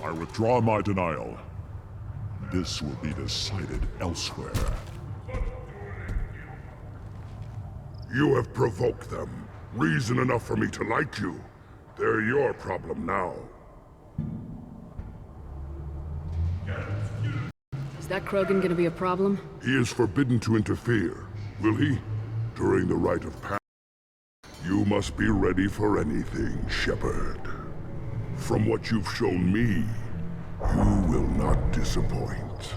I withdraw my denial. This will be decided elsewhere. You have provoked them. Reason enough for me to like you. They're your problem now. Is that Krogan gonna be a problem? He is forbidden to interfere. Will he? During the rite of passage. You must be ready for anything, Shepard. From what you've shown me, you will not disappoint.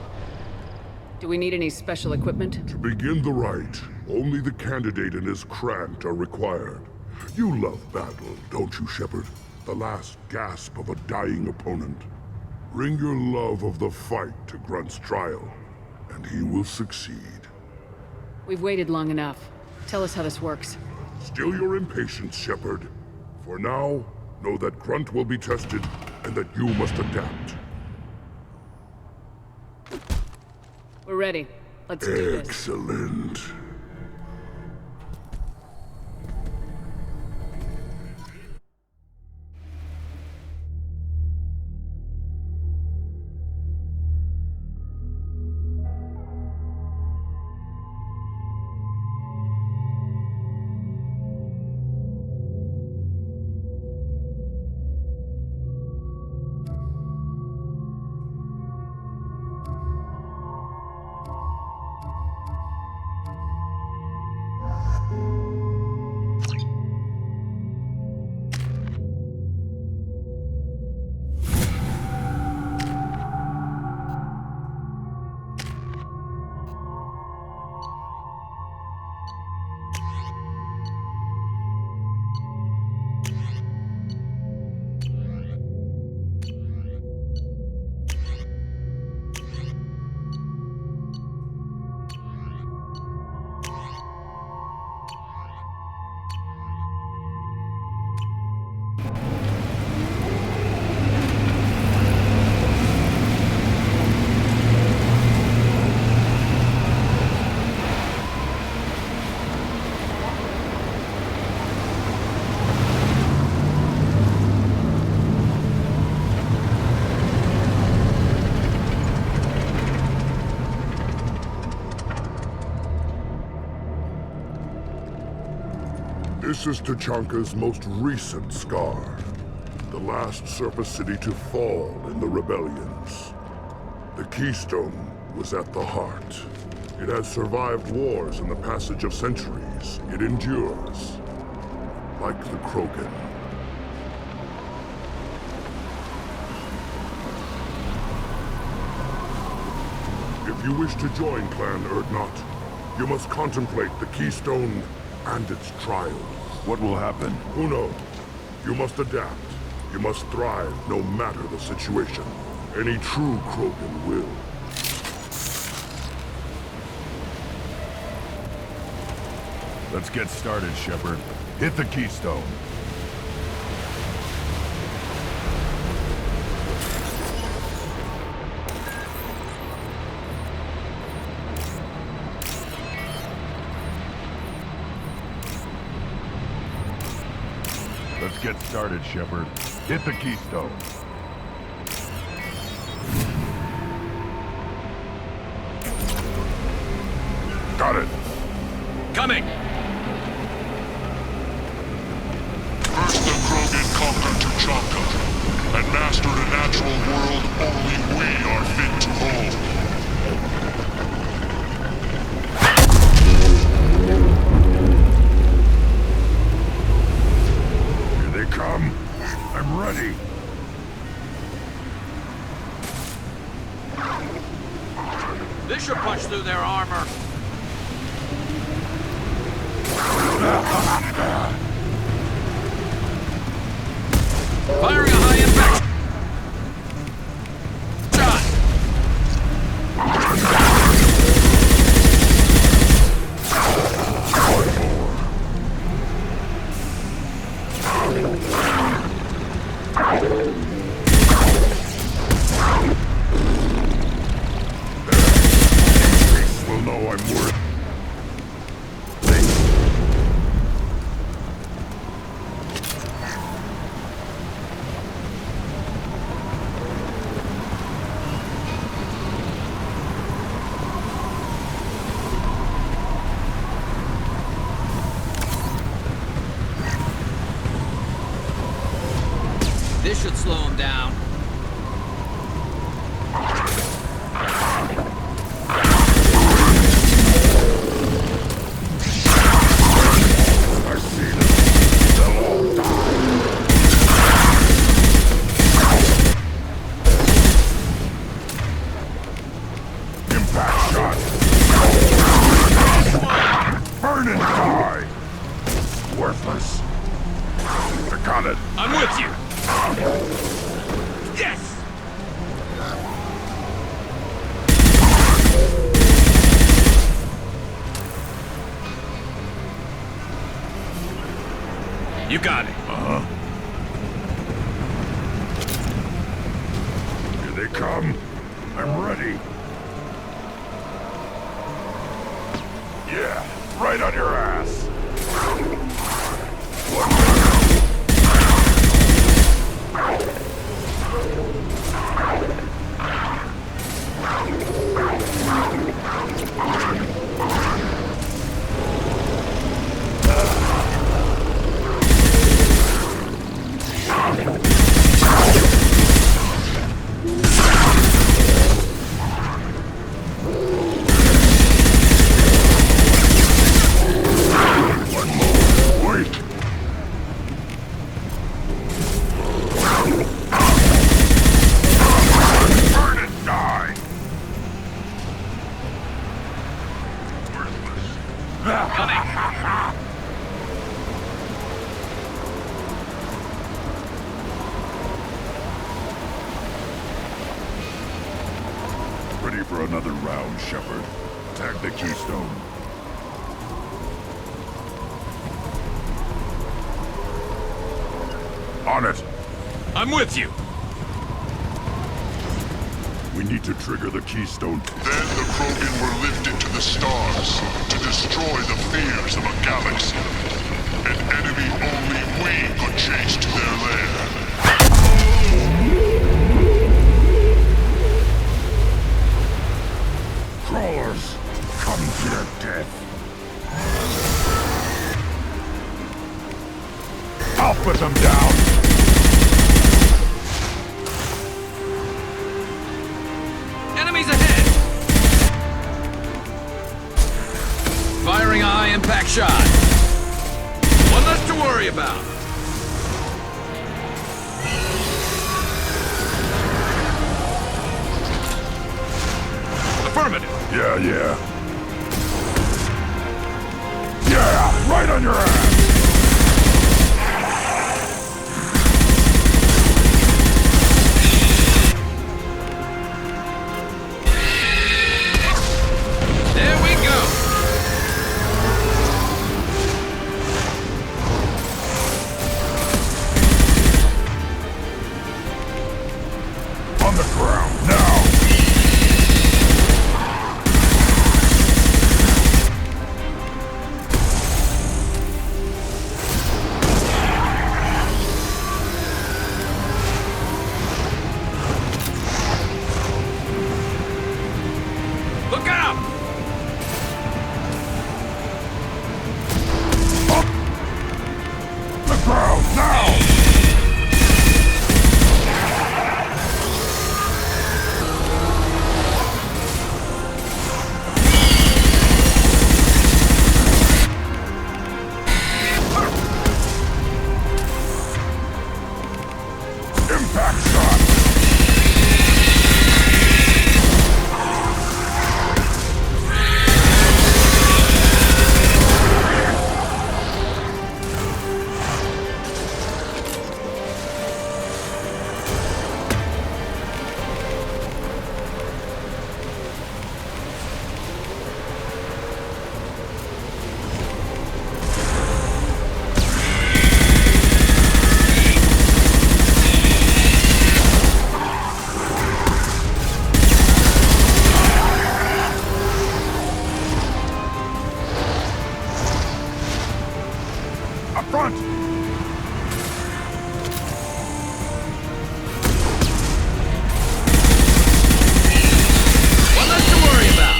Do we need any special equipment? To begin the rite, only the candidate and his Krant are required. You love battle, don't you, Shepard? The last gasp of a dying opponent. Bring your love of the fight to Grunt's trial, and he will succeed. We've waited long enough. Tell us how this works. Still your impatience, Shepard. For now, know that Grunt will be tested, and that you must adapt. We're ready. Let's do this. Excellent. This is Tachanka's most recent scar. The last surface city to fall in the rebellions. The Keystone was at the heart. It has survived wars and the passage of centuries. It endures. Like the Krogan. If you wish to join Clan Urdnot, you must contemplate the Keystone and its trials. What will happen? Who knows? You must adapt. You must thrive no matter the situation. Any true Krogan will. Let's get started, Shepard. Hit the Keystone. Let's get started, Shepard. Hit the Keystone. Got it. Coming! First the Krogan conquered Tachanka, and mastered a natural world only we are fit to hold. Here they come. I'm ready. This should punch through their armor. Firing a high impact shot. Will know I'm worth. This should slow them down. I see them. They'll all die. Impact shot. Burn and die. Worthless. I got it. I'm with you. Yes! You got it. Uh-huh. Here they come. I'm ready. Yeah, right on your ass. Ready for another round, Shepard. Tag the Keystone. On it. I'm with you. We need to trigger the Keystone. Then the Krogan were lifted to the stars to destroy the fears of a galaxy. An enemy only we could chase to their lair. Crawlers, come to your death. put them down! Enemies ahead! Firing a high-impact shot. One less to worry about. Affirmative. Yeah. Yeah, right on your ass! There we go. On the ground, now! Look out! The ground, now! Impact shot! Up front! One less to worry about.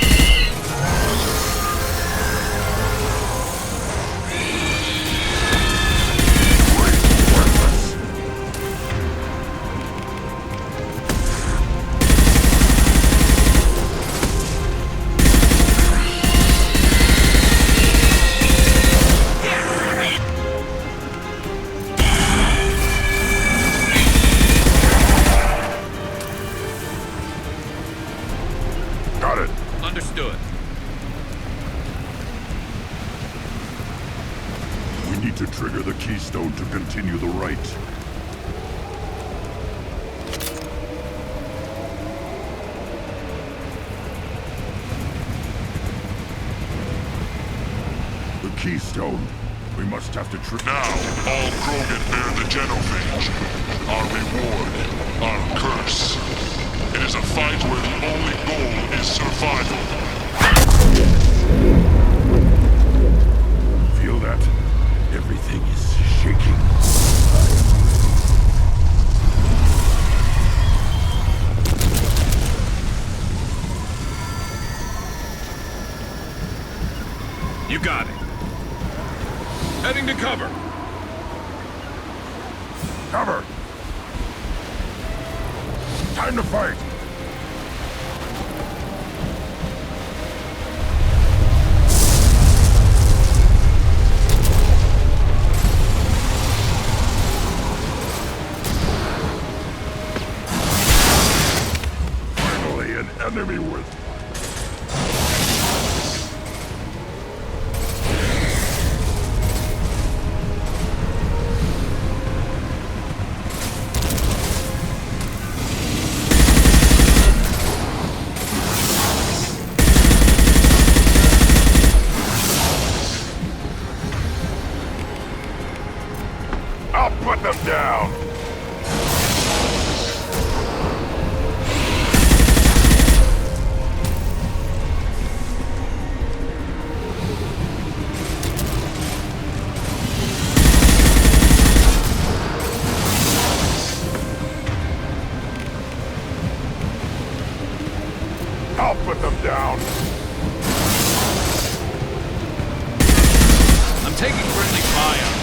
Got it! Understood. We need to trigger the keystone to continue the right. The keystone. We must have to Now, all Krogan bear the genophage. Our reward, our curse. It is a fight where the only goal is survival. Feel that? Everything is shaking. You got it. Heading to cover. Cover! Time to fight! Finally, an enemy with... I'll put them down! I'll put them down! I'm taking friendly fire.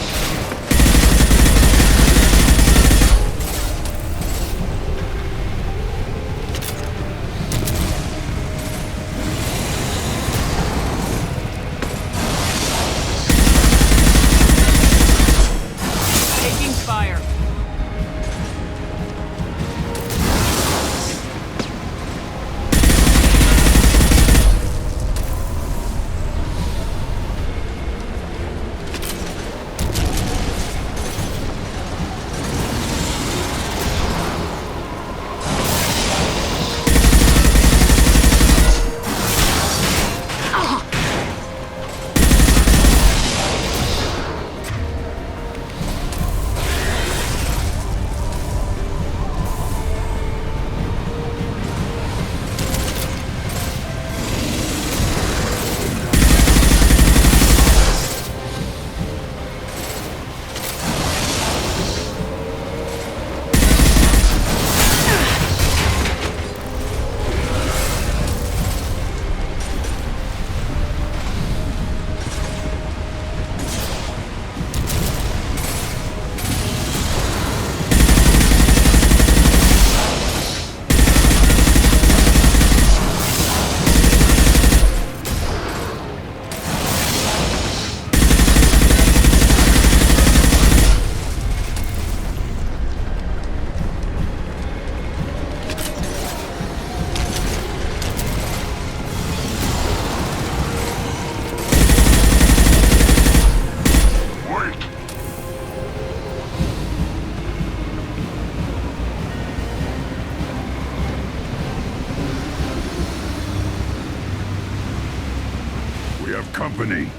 We have company.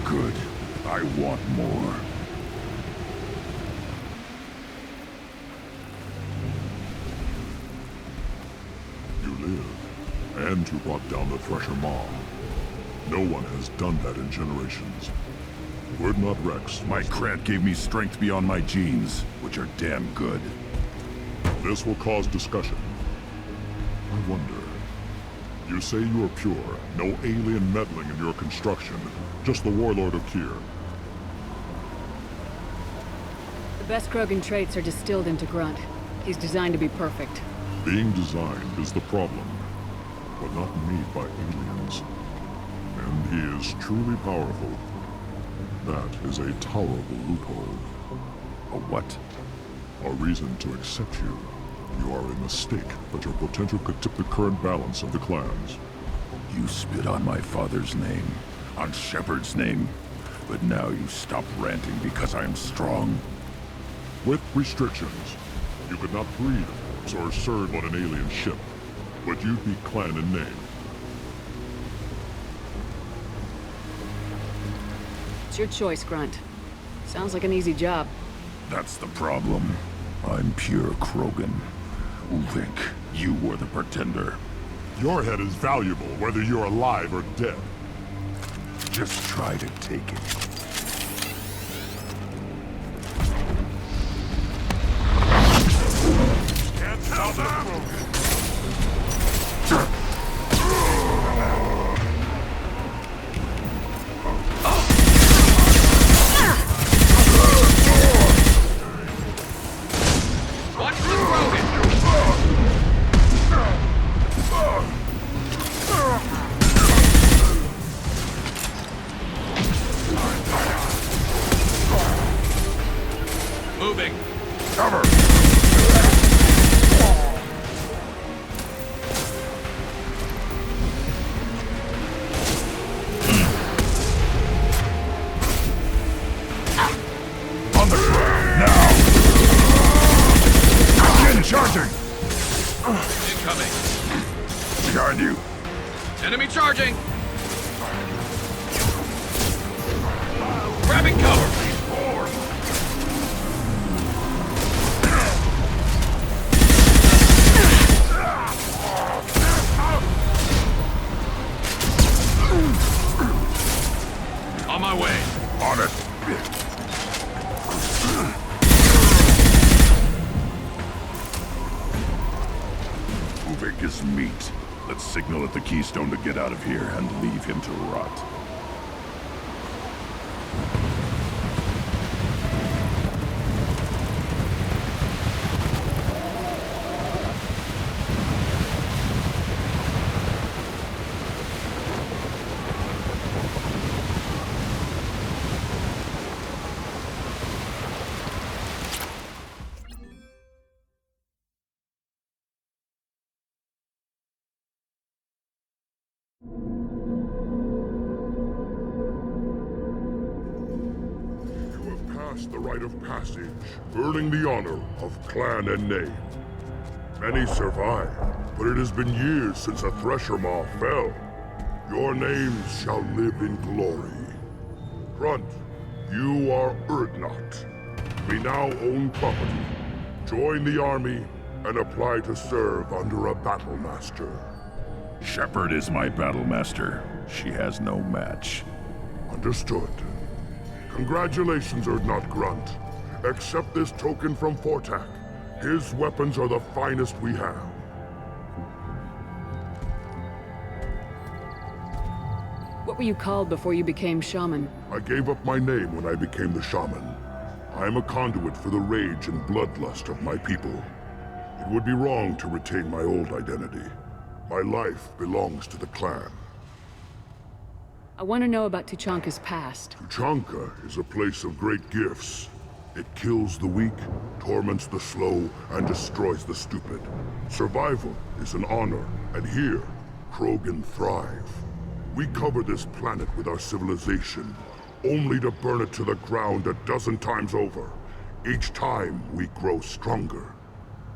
Good. I want more. You live, and you brought down the Thresher Maw. No one has done that in generations. Word not Rex. My Krat gave me strength beyond my genes, which are damn good. This will cause discussion. I wonder. You say you are pure, no alien meddling in your construction, just the Warlord of Kier. The best Krogan traits are distilled into Grunt. He's designed to be perfect. Being designed is the problem, but not made by aliens. And he is truly powerful. That is a tolerable loophole. A what? A reason to accept you. You are a mistake, but your potential could tip the current balance of the clans. You spit on my father's name, on Shepard's name, but now you stop ranting because I am strong. With restrictions. You could not breed or serve on an alien ship, but you'd be clan in name. It's your choice, Grunt. Sounds like an easy job. That's the problem. I'm pure Krogan. Uvik, you were the pretender. Your head is valuable, whether you're alive or dead. Just try to take it. Can't stop them! Watch the Krogan! Moving. Cover! On the ground, now! Again, charging! Incoming. Behind you! Enemy charging! Grabbing cover! On my way. On it! Uvik is meat. Let's signal at the Keystone to get out of here and leave him to rot. The rite of passage, earning the honor of clan and name. Many survive, but it has been years since a Thresher Maw fell. Your names shall live in glory. Grunt, you are Urdnot. We now own property. Join the army and apply to serve under a battle master. Shepard is my battle master. She has no match. Understood. Congratulations, Urdnot Grunt. Accept this token from Fortak. His weapons are the finest we have. What were you called before you became shaman? I gave up my name when I became the shaman. I am a conduit for the rage and bloodlust of my people. It would be wrong to retain my old identity. My life belongs to the clan. I want to know about Tuchanka's past. Tuchanka is a place of great gifts. It kills the weak, torments the slow, and destroys the stupid. Survival is an honor, and here, Krogan thrive. We cover this planet with our civilization, only to burn it to the ground 12 times over. Each time, we grow stronger.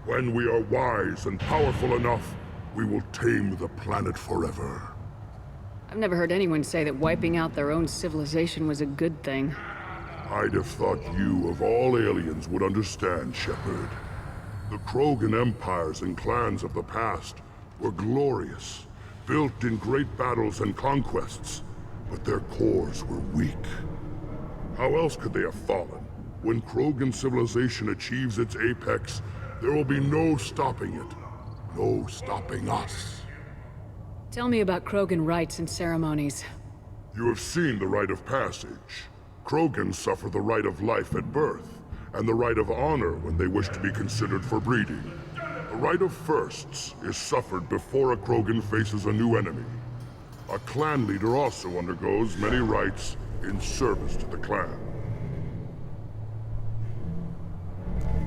When we are wise and powerful enough, we will tame the planet forever. I've never heard anyone say that wiping out their own civilization was a good thing. I'd have thought you, of all aliens, would understand, Shepard. The Krogan empires and clans of the past were glorious, built in great battles and conquests, but their cores were weak. How else could they have fallen? When Krogan civilization achieves its apex, there will be no stopping it. No stopping us. Tell me about Krogan rites and ceremonies. You have seen the rite of passage. Krogans suffer the rite of life at birth, and the rite of honor when they wish to be considered for breeding. The rite of firsts is suffered before a Krogan faces a new enemy. A clan leader also undergoes many rites in service to the clan.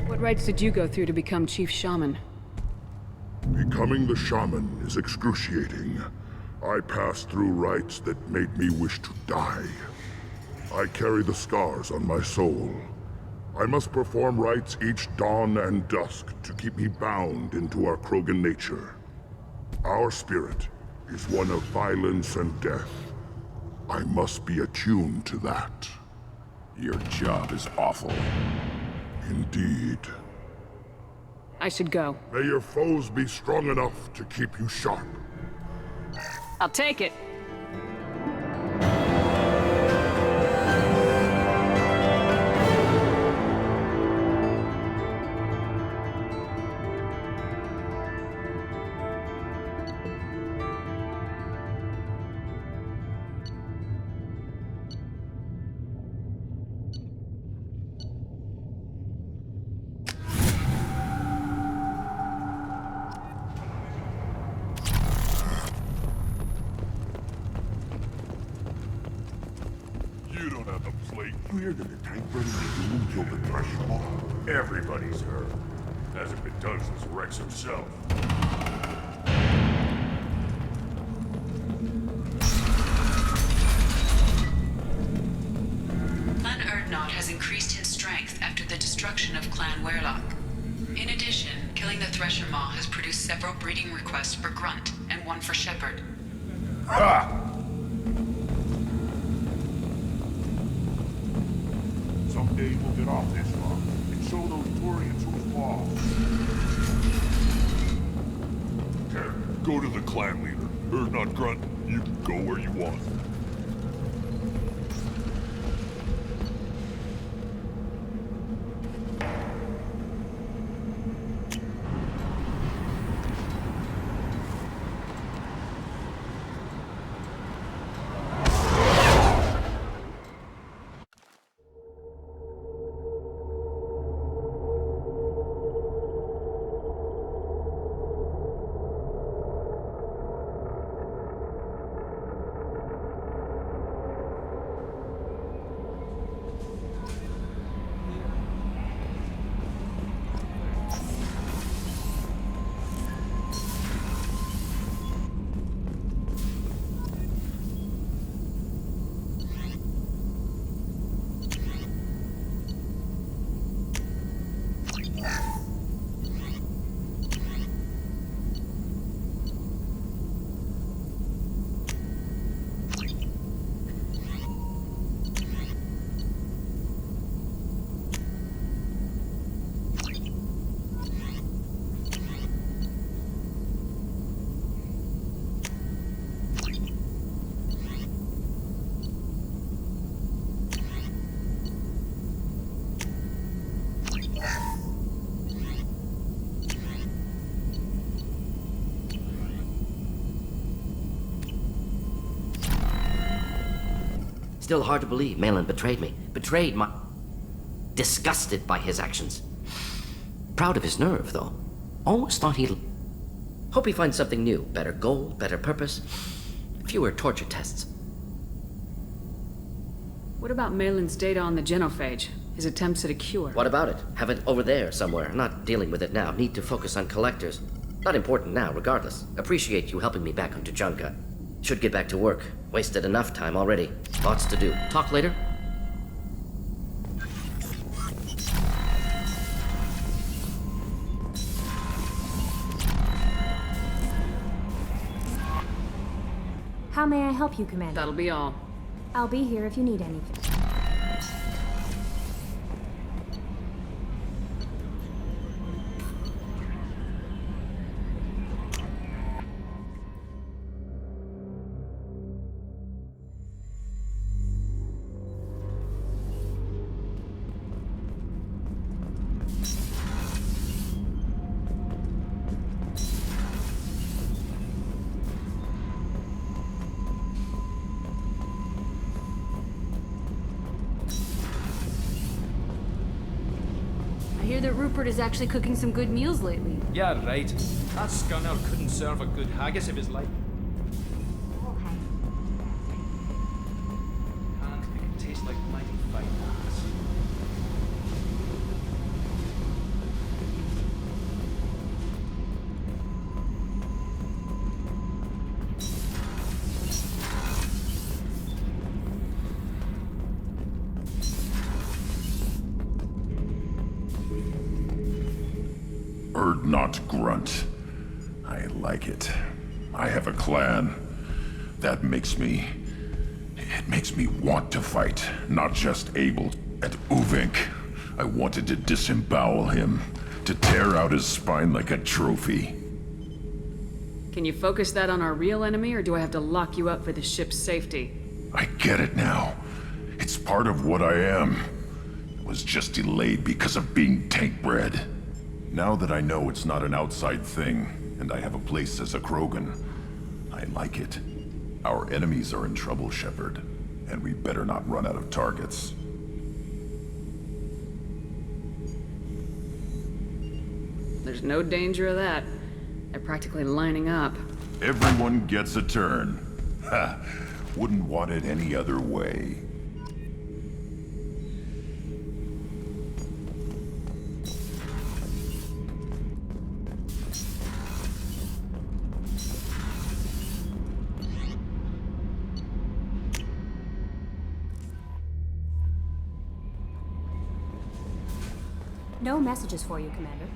What rites did you go through to become Chief Shaman? Becoming the shaman is excruciating. I passed through rites that made me wish to die. I carry the scars on my soul. I must perform rites each dawn and dusk to keep me bound into our Krogan nature. Our spirit is one of violence and death. I must be attuned to that. Your job is awful. Indeed. I should go. May your foes be strong enough to keep you sharp. I'll take it. Clear that the tank burning the killed the threshold. Everybody's heard. Hasn't been done since Rex himself. Clan Urdnot has increased in strength after the destruction of Clan Werlock. In addition, killing the Thresher Maw has produced several breeding requests for Grunt and one for Shepard. Ah! Someday we'll get off this rock and show those Turians who's lost. Here, go to the clan leader. Urdnot Grunt, you can go where you want. Still hard to believe Malin betrayed me. Betrayed my... Disgusted by his actions. Proud of his nerve, though. Always thought he'd... Hope he finds something new. Better goal, better purpose. Fewer torture tests. What about Malin's data on the genophage? His attempts at a cure? What about it? Have it over there somewhere. Not dealing with it now. Need to focus on collectors. Not important now, regardless. Appreciate you helping me back on Tuchanka. Should get back to work. Wasted enough time already. Lots to do. Talk later? How may I help you, Commander? That'll be all. I'll be here if you need anything. I hear that Rupert is actually cooking some good meals lately. Yeah, right. That scunner couldn't serve a good haggis if his life. Can't make it taste like mighty fine ass. Not grunt. I like it. I have a clan. That makes me... It makes me want to fight, not just able. At Uvink, I wanted to disembowel him, to tear out his spine like a trophy. Can you focus that on our real enemy, or do I have to lock you up for the ship's safety? I get it now. It's part of what I am. It was just delayed because of being tank-bred. Now that I know it's not an outside thing, and I have a place as a Krogan, I like it. Our enemies are in trouble, Shepard, and we better not run out of targets. There's no danger of that. They're practically lining up. Everyone gets a turn. Ha! Wouldn't want it any other way. No messages for you, Commander.